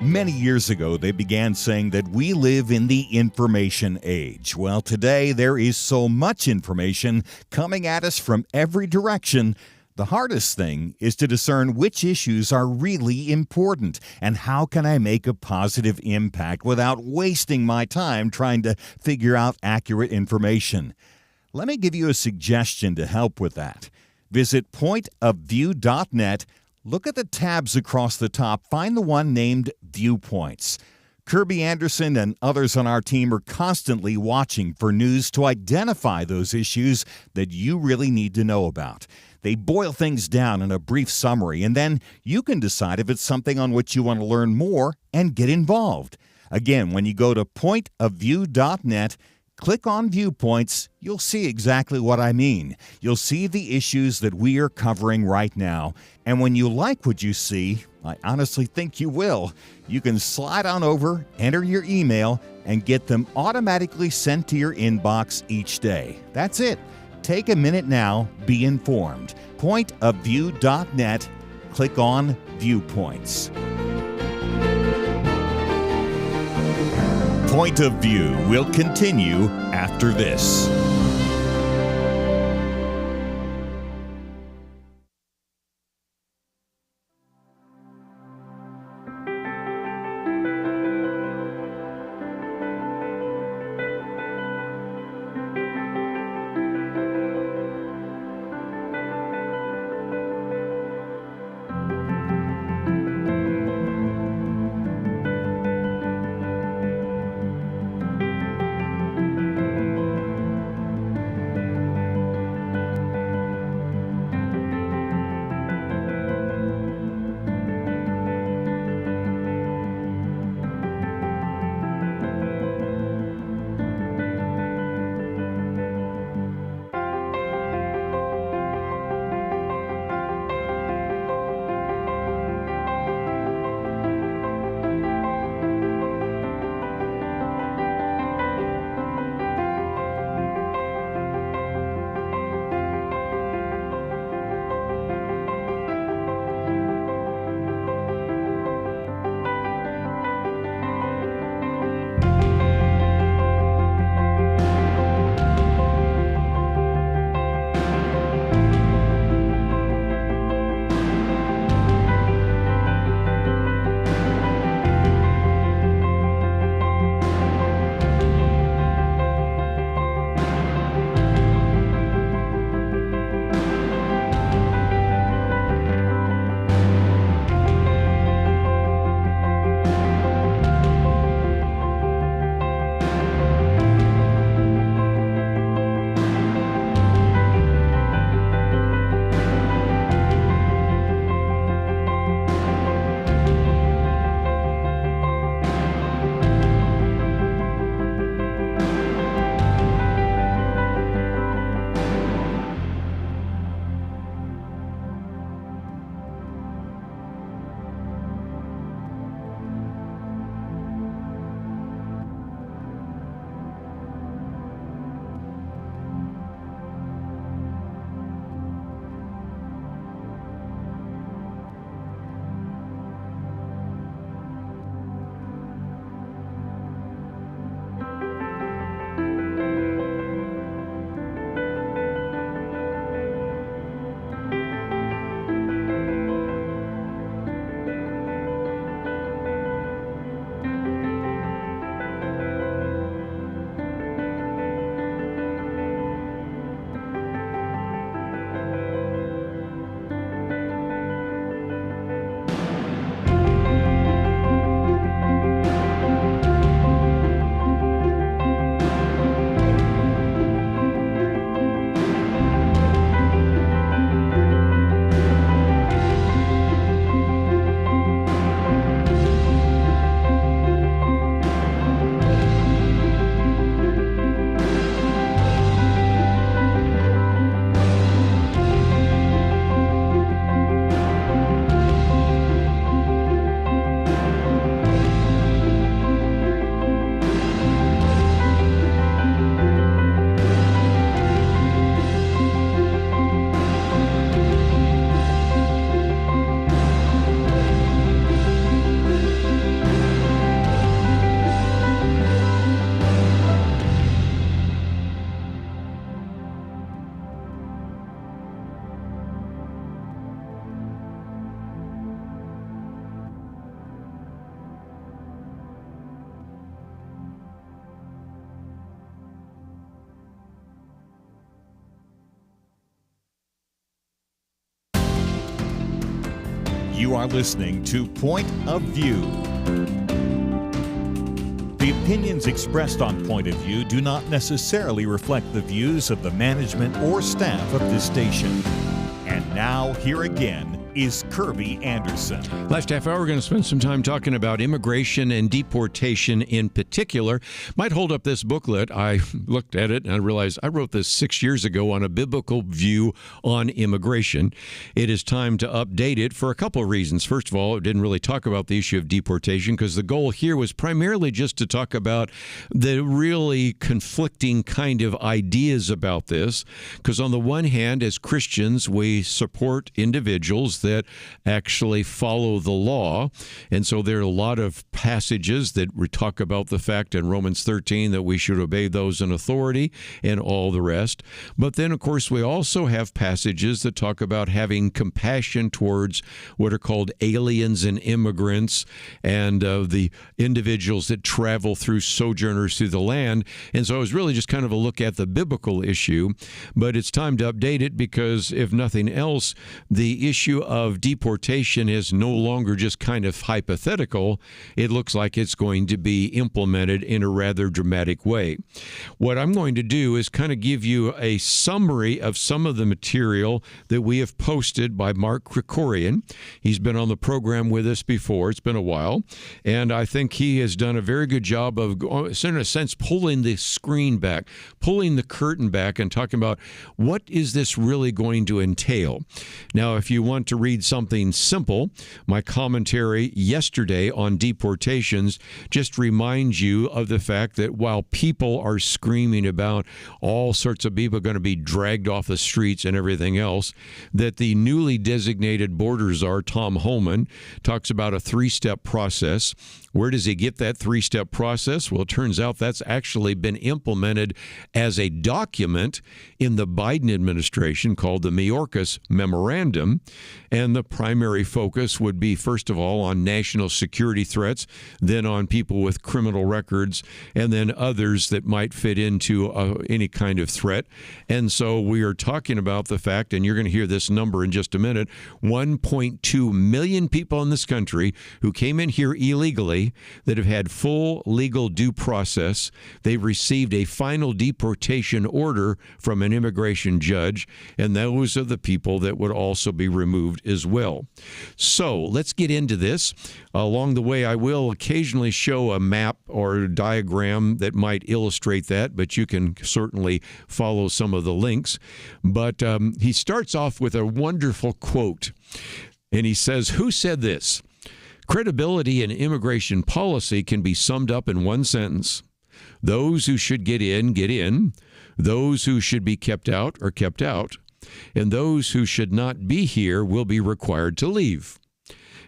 Many years ago, they began saying that we live in the information age. Well, today there is so much information coming at us from every direction. The hardest thing is to discern which issues are really important and how can I make a positive impact without wasting my time trying to figure out accurate information. Let me give you a suggestion to help with that. Visit pointofview.net. Look at the tabs across the top. Find the one named Viewpoints. Kerby Anderson and others on our team are constantly watching for news to identify those issues that you really need to know about. They boil things down in a brief summary, and then you can decide if it's something on which you want to learn more and get involved. Again, when you go to pointofview.net, Click on Viewpoints. You'll see exactly what I mean. You'll see the issues that we are covering right now. And when you like what you see, I honestly think you will, you can slide on over, enter your email, and get them automatically sent to your inbox each day. That's it. Take a minute now. Be informed. Pointofview.net. Click on Viewpoints. Point of View will continue after this. You are listening to Point of View. The opinions expressed on Point of View do not necessarily reflect the views of the management or staff of this station. And now, here again, is Kerby Anderson. Last half hour, we're going to spend some time talking about immigration and deportation in particular. Might hold up this booklet. I looked at it and I realized I wrote this 6 years ago on a biblical view on immigration. It is time to update it for a couple of reasons. First of all, it didn't really talk about the issue of deportation because the goal here was primarily just to talk about the really conflicting kind of ideas about this. Because on the one hand, as Christians, we support individuals that actually follow the law. And so there are a lot of passages that talk about the fact in Romans 13 that we should obey those in authority and all the rest. But then, of course, we also have passages that talk about having compassion towards what are called aliens and immigrants and the individuals that travel through sojourners through the land. And so it was really just kind of a look at the biblical issue. But it's time to update it because, if nothing else, the issue of deportation is no longer just kind of hypothetical. It looks like it's going to be implemented in a rather dramatic way. What I'm going to do is kind of give you a summary of some of the material that we have posted by Mark Krikorian. He's been on the program with us before. It's been a while. And I think he has done a very good job of, in a sense, pulling the screen back, pulling the curtain back and talking about what is this really going to entail. Now, if you want to read something simple, my commentary yesterday on deportations just reminds you of the fact that while people are screaming about all sorts of people going to be dragged off the streets and everything else, that the newly designated border czar, Tom Homan, talks about a three-step process. Where does he get that three-step process? Well, it turns out that's actually been implemented as a document in the Biden administration called the Mayorkas Memorandum. And the primary focus would be, first of all, on national security threats, then on people with criminal records, and then others that might fit into any kind of threat. And so we are talking about the fact, and you're going to hear this number in just a minute, 1.2 million people in this country who came in here illegally that have had full legal due process. They've received a final deportation order from an immigration judge, and those are the people that would also be removed as well. So let's get into this. Along the way, I will occasionally show a map or a diagram that might illustrate that, but you can certainly follow some of the links. But he starts off with a wonderful quote, and he says, "Who said this? Credibility in immigration policy can be summed up in one sentence. Those who should get in, those who should be kept out are kept out, and those who should not be here will be required to leave."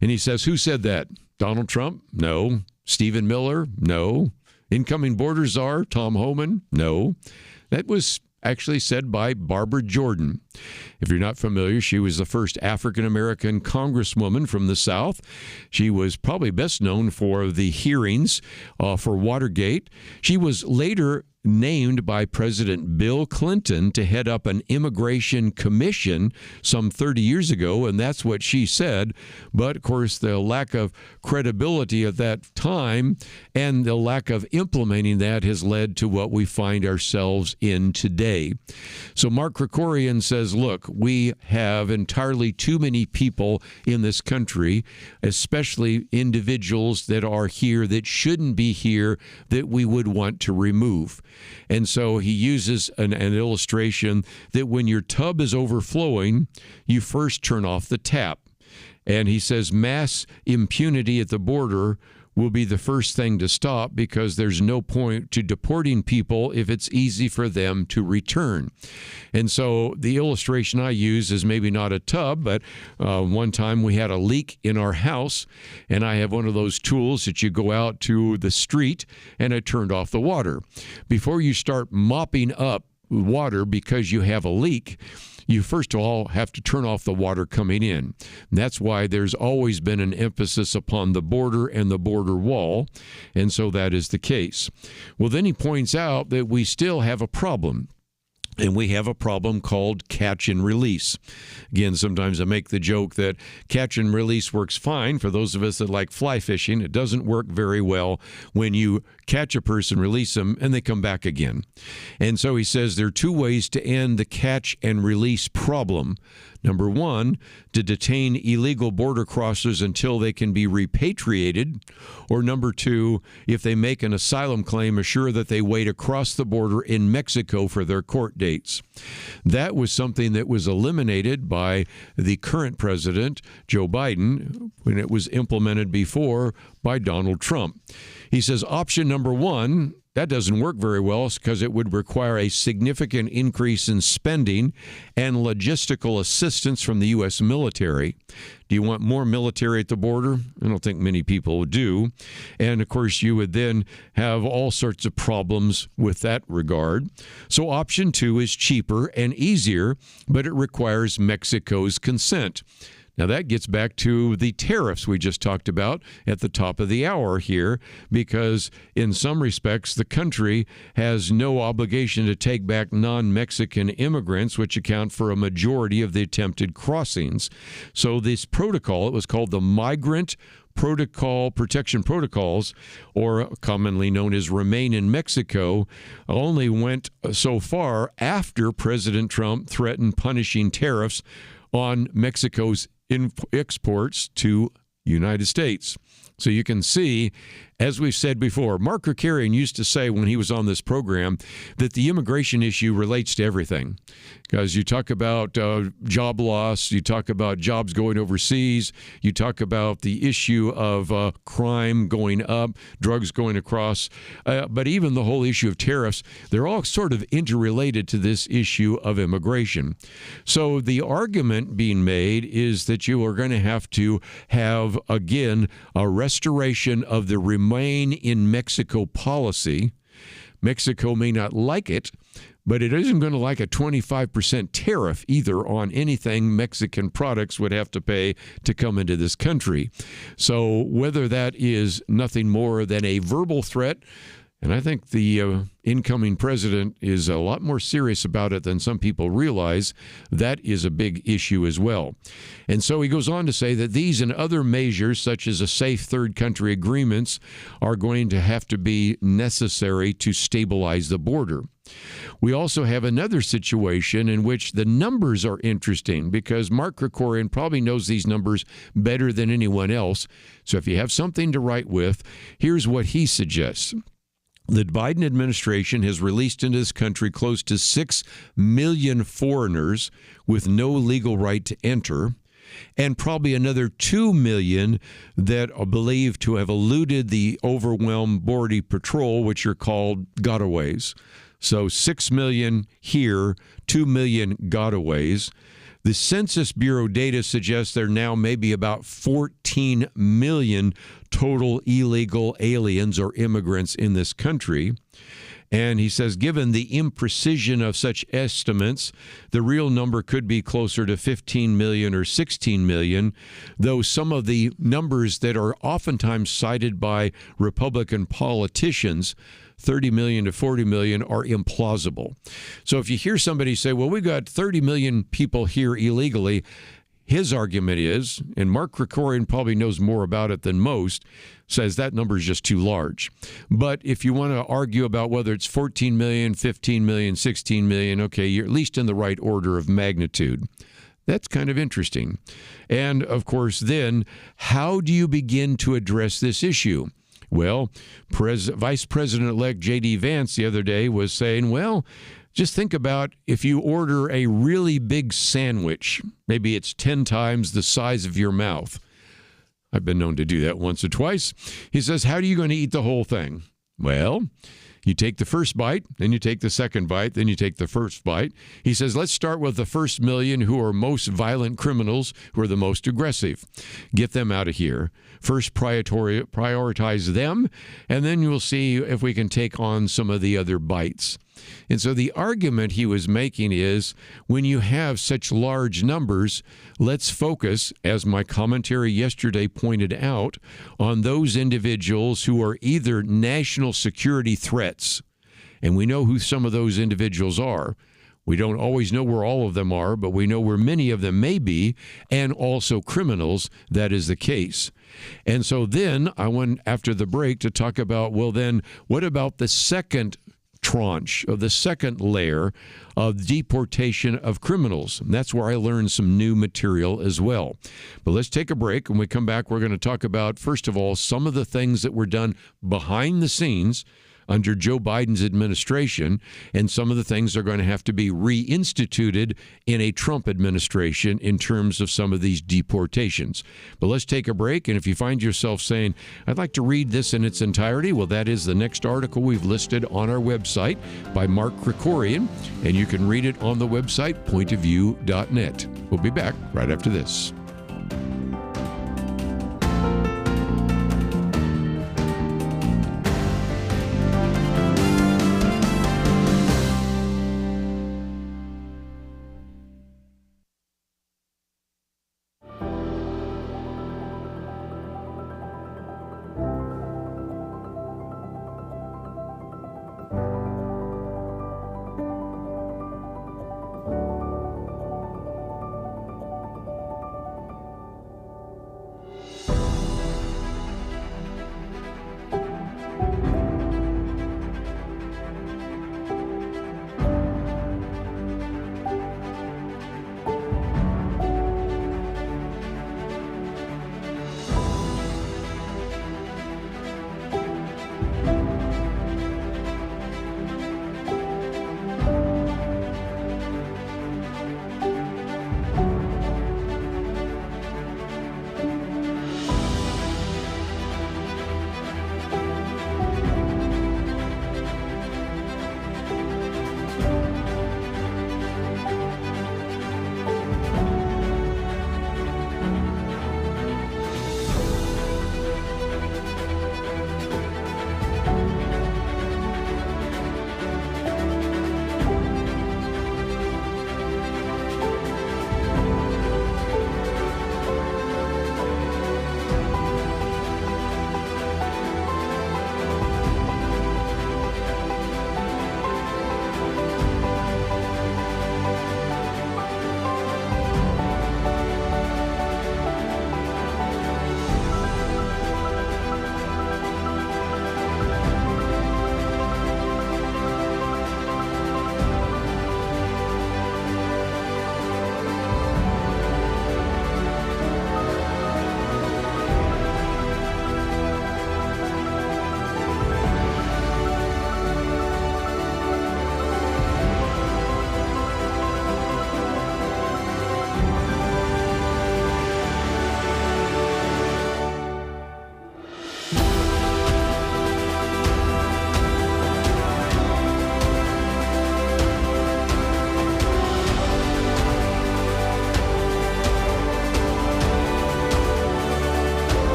And he says, who said that? Donald Trump? No. Stephen Miller? No. Incoming border czar, Tom Homan? No. That was actually said by Barbara Jordan. If you're not familiar, she was the first African-American congresswoman from the South. She was probably best known for the hearings for Watergate. She was later named by President Bill Clinton to head up an immigration commission some 30 years ago, and that's what she said. But, of course, the lack of credibility at that time and the lack of implementing that has led to what we find ourselves in today. So Mark Krikorian says, look, we have entirely too many people in this country, especially individuals that are here that shouldn't be here, that we would want to remove. And so he uses an illustration that when your tub is overflowing, you first turn off the tap. And he says mass impunity at the border will be the first thing to stop because there's no point to deporting people if it's easy for them to return. And so the illustration I use is maybe not a tub, but one time we had a leak in our house, and I have one of those tools that you go out to the street, and I turned off the water. Before you start mopping up water because you have a leak, you first of all have to turn off the water coming in. And that's why there's always been an emphasis upon the border and the border wall, and so that is the case. Well, then he points out that we still have a problem. And we have a problem called catch and release. Again, sometimes I make the joke that catch and release works fine for those of us that like fly fishing. It doesn't work very well when you catch a person, release them, and they come back again. And so he says there are two ways to end the catch and release problem. Number one, to detain illegal border crossers until they can be repatriated. Or number two, if they make an asylum claim, assure that they wait across the border in Mexico for their court dates. That was something that was eliminated by the current president, Joe Biden, when it was implemented before by Donald Trump. He says option number one, that doesn't work very well because it would require a significant increase in spending and logistical assistance from the U.S. military. Do you want more military at the border? I don't think many people do. And, of course, you would then have all sorts of problems with that regard. So option two is cheaper and easier, but it requires Mexico's consent. Now, that gets back to the tariffs we just talked about at the top of the hour here, because in some respects, the country has no obligation to take back non-Mexican immigrants, which account for a majority of the attempted crossings. So this protocol, it was called the Migrant Protection Protocols, or commonly known as Remain in Mexico, only went so far after President Trump threatened punishing tariffs on Mexico's exports to United States. So you can see, as we've said before, Mark Kerkarian used to say when he was on this program that the immigration issue relates to everything. Because you talk about job loss, you talk about jobs going overseas, you talk about the issue of crime going up, drugs going across, but even the whole issue of tariffs, they're all sort of interrelated to this issue of immigration. So the argument being made is that you are going to have, again, a restoration of the Remain in Mexico policy. Mexico may not like it, but it isn't going to like a 25% tariff either on anything Mexican products would have to pay to come into this country. So whether that is nothing more than a verbal threat, and I think the incoming president is a lot more serious about it than some people realize, that is a big issue as well. And so he goes on to say that these and other measures, such as a safe third country agreements, are going to have to be necessary to stabilize the border. We also have another situation in which the numbers are interesting because Mark Kerkarian probably knows these numbers better than anyone else. So if you have something to write with, here's what he suggests. The Biden administration has released into this country close to 6 million foreigners with no legal right to enter, and probably another 2 million that are believed to have eluded the overwhelmed Border Patrol, which are called gotaways. So 6 million here, 2 million gotaways. The Census Bureau data suggests there now may be about 14 million total illegal aliens or immigrants in this country. And he says, given the imprecision of such estimates, the real number could be closer to 15 million or 16 million, though some of the numbers that are oftentimes cited by Republican politicians, 30 million to 40 million, are implausible. So if you hear somebody say, well, we've got 30 million people here illegally, his argument is, and Mark Kerkarian probably knows more about it than most, says that number is just too large. But if you want to argue about whether it's 14 million, 15 million, 16 million, okay, you're at least in the right order of magnitude. That's kind of interesting. And, of course, then, how do you begin to address this issue? Well, Vice President-elect J.D. Vance the other day was saying, well, just think about if you order a really big sandwich, maybe it's 10 times the size of your mouth. I've been known to do that once or twice. He says, how are you going to eat the whole thing? Well, you take the first bite, then you take the second bite, then you take the first bite. He says, let's start with the first million who are most violent criminals, who are the most aggressive. Get them out of here. First, prioritize them, and then you'll see if we can take on some of the other bites. And so the argument he was making is when you have such large numbers, let's focus, as my commentary yesterday pointed out, on those individuals who are either national security threats, and we know who some of those individuals are. We don't always know where all of them are, but we know where many of them may be, and also criminals. That is the case. And so then I went after the break to talk about, well, then what about the second tranche, of the second layer of deportation of criminals. And that's where I learned some new material as well. But let's take a break. When we come back, we're going to talk about, first of all, some of the things that were done behind the scenes under Joe Biden's administration, and some of the things are going to have to be reinstituted in a Trump administration in terms of some of these deportations. But let's take a break, and if you find yourself saying, I'd like to read this in its entirety, well, that is the next article we've listed on our website by Mark Krikorian, and you can read it on the website, pointofview.net. We'll be back right after this.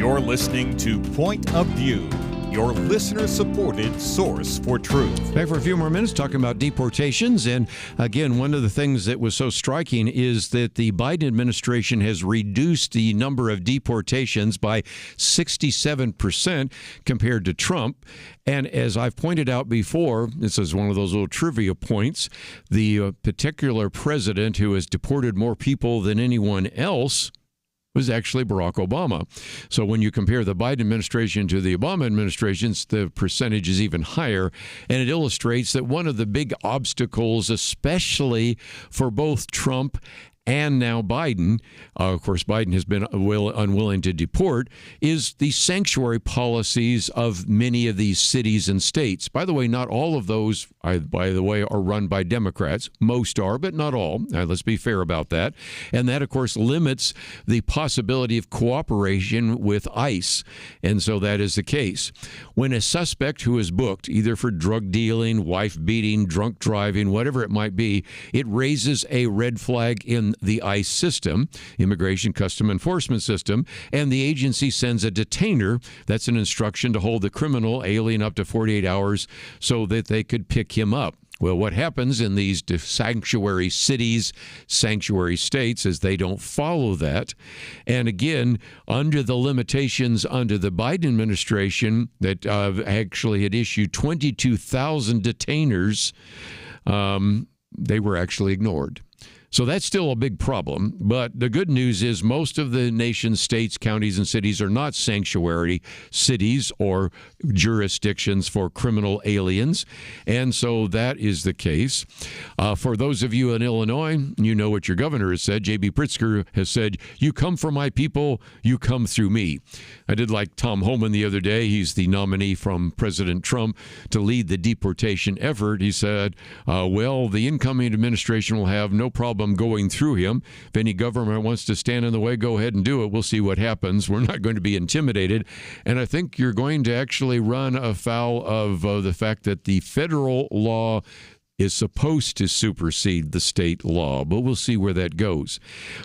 You're listening to Point of View, your listener-supported source for truth. Back for a few more minutes talking about deportations. And again, one of the things that was so striking is that the Biden administration has reduced the number of deportations by 67% compared to Trump. And as I've pointed out before, this is one of those little trivia points, the particular president who has deported more people than anyone else was actually Barack Obama. So when you compare the Biden administration to the Obama administration, the percentage is even higher. And it illustrates that one of the big obstacles, especially for both Trump and now Biden, of course, Biden has been unwilling to deport, is the sanctuary policies of many of these cities and states. By the way, not all of those, are run by Democrats. Most are, but not all. Let's be fair about that. And that, of course, limits the possibility of cooperation with ICE. And so that is the case. When a suspect who is booked, either for drug dealing, wife beating, drunk driving, whatever it might be, it raises a red flag in the ICE system, Immigration Custom Enforcement System, and the agency sends a detainer. That's an instruction to hold the criminal alien up to 48 hours so that they could pick him up. Well, what happens in these sanctuary cities, sanctuary states, is they don't follow that. And again, under the limitations under the Biden administration that actually had issued 22,000 detainers, they were actually ignored. So that's still a big problem. But the good news is most of the nation's states, counties, and cities are not sanctuary cities or jurisdictions for criminal aliens. And so that is the case. For those of you in Illinois, you know what your governor has said. J.B. Pritzker has said, "You come for my people, you come through me." I did like Tom Homan the other day. He's the nominee from President Trump to lead the deportation effort. He said, well, the incoming administration will have no problem going through him. If any government wants to stand in the way, go ahead and do it. We'll see what happens. We're not going to be intimidated. And I think you're going to actually run afoul of the fact that the federal law is supposed to supersede the state law, but we'll see where that goes.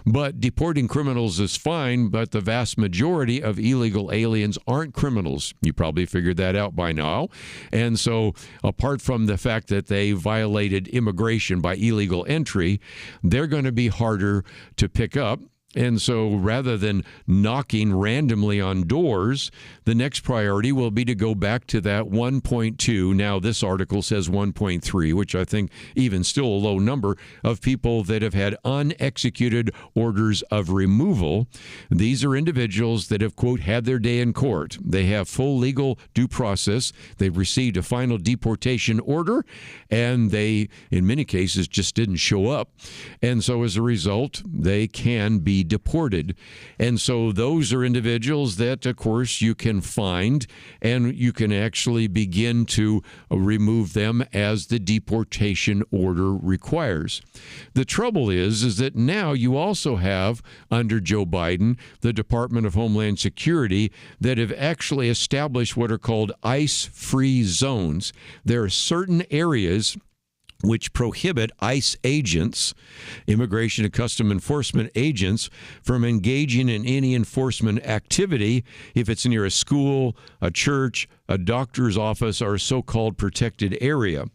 But deporting criminals is fine, but the vast majority of illegal aliens aren't criminals. You probably figured that out by now. And so apart from the fact that they violated immigration by illegal entry, they're going to be harder to pick up. And so rather than knocking randomly on doors, the next priority will be to go back to that 1.2. Now, this article says 1.3, which I think even still a low number of people that have had unexecuted orders of removal. These are individuals that have, quote, had their day in court. They have full legal due process. They've received a final deportation order, and they, in many cases, just didn't show up. And so as a result, they can be deported. And so those are individuals that, of course, you can find, and you can actually begin to remove them as the deportation order requires. The trouble is that now you also have, under Joe Biden, the Department of Homeland Security that have actually established what are called ICE-free zones. There are certain areas which prohibit ICE agents, Immigration and Custom Enforcement agents, from engaging in any enforcement activity if it's near a school, a church, a doctor's office, or a so-called protected area.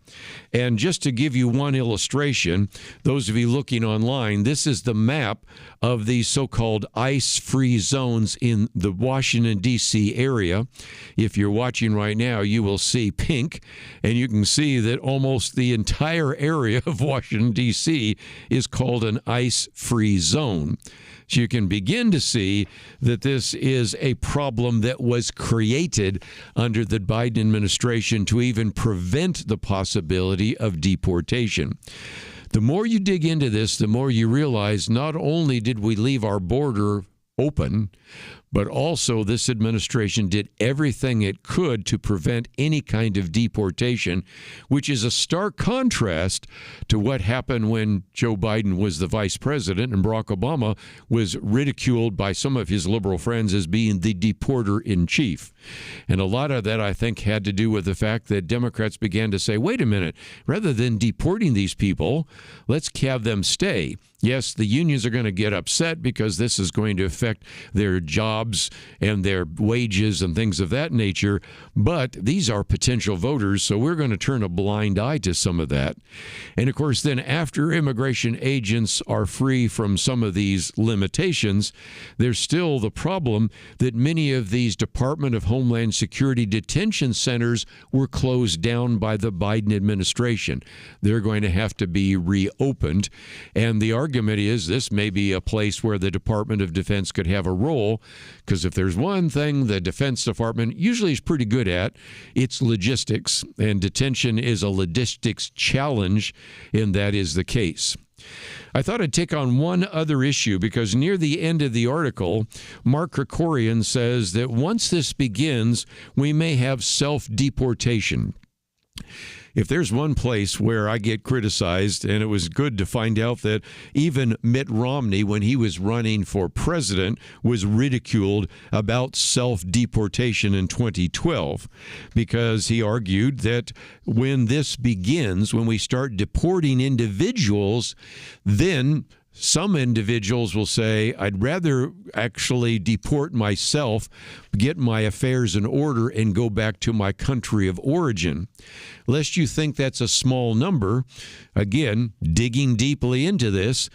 And just to give you one illustration, those of you looking online, this is the map of these so-called ICE-free zones in the Washington, D.C. area. If you're watching right now, you will see pink, and you can see that almost the entire area of Washington, D.C. is called an ICE-free zone. So you can begin to see that this is a problem that was created under the Biden administration to even prevent the possibility of deportation. The more you dig into this, the more you realize not only did we leave our border open, but also this administration did everything it could to prevent any kind of deportation, which is a stark contrast to what happened when Joe Biden was the vice president and Barack Obama was ridiculed by some of his liberal friends as being the deporter-in-chief. And a lot of that, I think, had to do with the fact that Democrats began to say, wait a minute, rather than deporting these people, let's have them stay. Yes, the unions are going to get upset because this is going to affect their jobs and their wages and things of that nature, but these are potential voters, so we're going to turn a blind eye to some of that. And of course, then after immigration agents are free from some of these limitations, there's still the problem that many of these Department of Homeland Security detention centers were closed down by the Biden administration. They're going to have to be reopened, and the argument is this may be a place where the Department of Defense could have a role, because if there's one thing the Defense Department usually is pretty good at, it's logistics, and detention is a logistics challenge, and that is the case. I thought I'd take on one other issue because near the end of the article, Mark Krikorian says that once this begins, we may have self-deportation. If there's one place where I get criticized, and it was good to find out that even Mitt Romney, when he was running for president, was ridiculed about self-deportation in 2012 because he argued that when this begins, when we start deporting individuals, then some individuals will say, I'd rather actually deport myself, get my affairs in order, and go back to my country of origin. Lest you think that's a small number, again, digging deeply into this,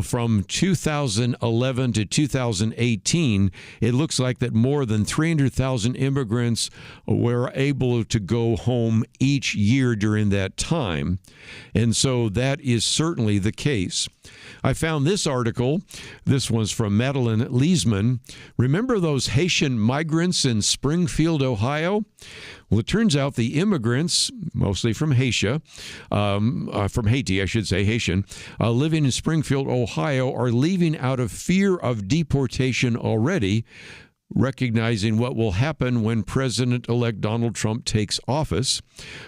from 2011 to 2018, it looks like that more than 300,000 immigrants were able to go home each year during that time. And so that is certainly the case. I found this article. This one's from Madeline Leesman. Remember those Haitian migrants in Springfield, Ohio? Well, it turns out the immigrants, mostly from Haiti, I should say, Haitian, living in Springfield, Ohio, are leaving out of fear of deportation already, recognizing what will happen when President-elect Donald Trump takes office.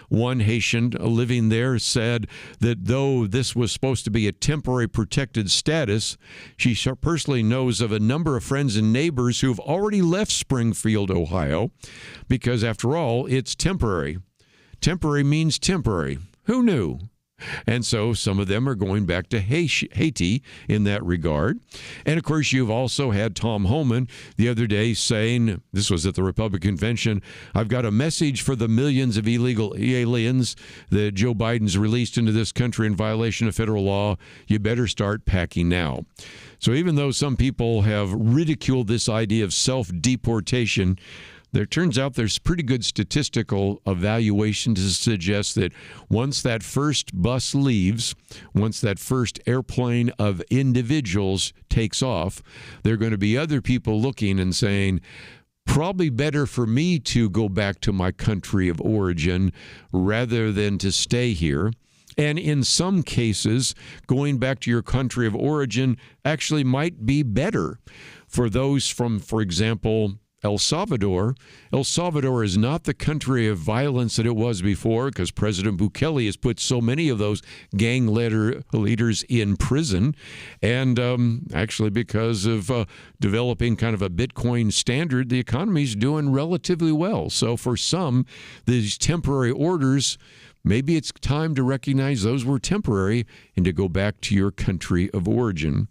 One Haitian living there said that though this was supposed to be a temporary protected status, she personally knows of a number of friends and neighbors who've already left Springfield, Ohio, because after all, it's temporary. Temporary means temporary. Who knew? And so some of them are going back to Haiti in that regard. And, of course, you've also had Tom Homan the other day saying, this was at the Republican convention, I've got a message for the millions of illegal aliens that Joe Biden's released into this country in violation of federal law. You better start packing now. So even though some people have ridiculed this idea of self-deportation, there turns out there's pretty good statistical evaluation to suggest that once that first bus leaves, once that first airplane of individuals takes off, there are going to be other people looking and saying, probably better for me to go back to my country of origin rather than to stay here. And in some cases, going back to your country of origin actually might be better for those from, for example, El Salvador. El Salvador is not the country of violence that it was before because President Bukele has put so many of those gang leaders in prison. And actually because of developing kind of a Bitcoin standard, the economy's doing relatively well. So for some, these temporary orders, maybe it's time to recognize those were temporary and to go back to your country of origin.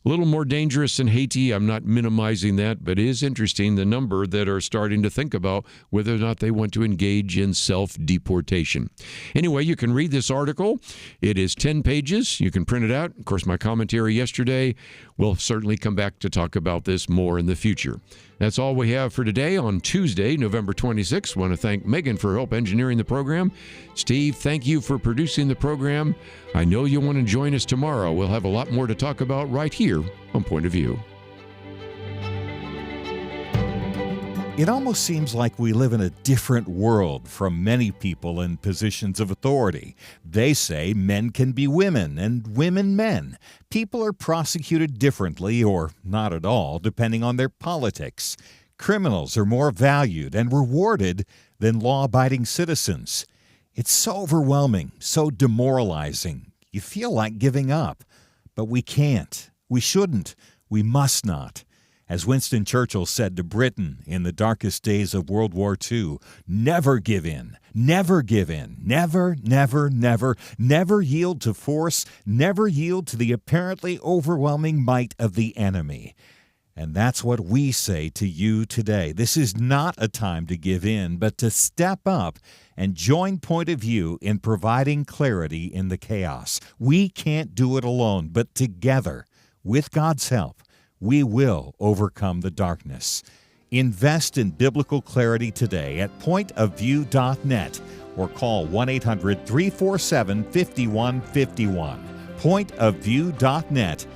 A little more dangerous in Haiti. I'm not minimizing that, but it is interesting the number that are starting to think about whether or not they want to engage in self-deportation. Anyway, you can read this article. It is 10 pages. You can print it out. Of course, my commentary yesterday. We'll certainly come back to talk about this more in the future. That's all we have for today on Tuesday, November 26th. I want to thank Megan for help engineering the program. Steve, thank you for producing the program. I know you'll want to join us tomorrow. We'll have a lot more to talk about right here on Point of View. It almost seems like we live in a different world from many people in positions of authority. They say men can be women and women men. People are prosecuted differently or not at all, depending on their politics. Criminals are more valued and rewarded than law-abiding citizens. It's so overwhelming, so demoralizing. You feel like giving up, but we can't. We shouldn't. We must not. As Winston Churchill said to Britain in the darkest days of World War II, never give in, never give in, never, never, never, never yield to force, never yield to the apparently overwhelming might of the enemy. And that's what we say to you today. This is not a time to give in, but to step up and join Point of View in providing clarity in the chaos. We can't do it alone, but together, with God's help, we will overcome the darkness. Invest in biblical clarity today at pointofview.net or call 1-800-347-5151. Pointofview.net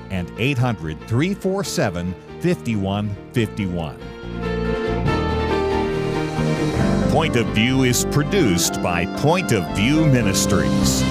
and 800-347-5151. Point of View is produced by Point of View Ministries.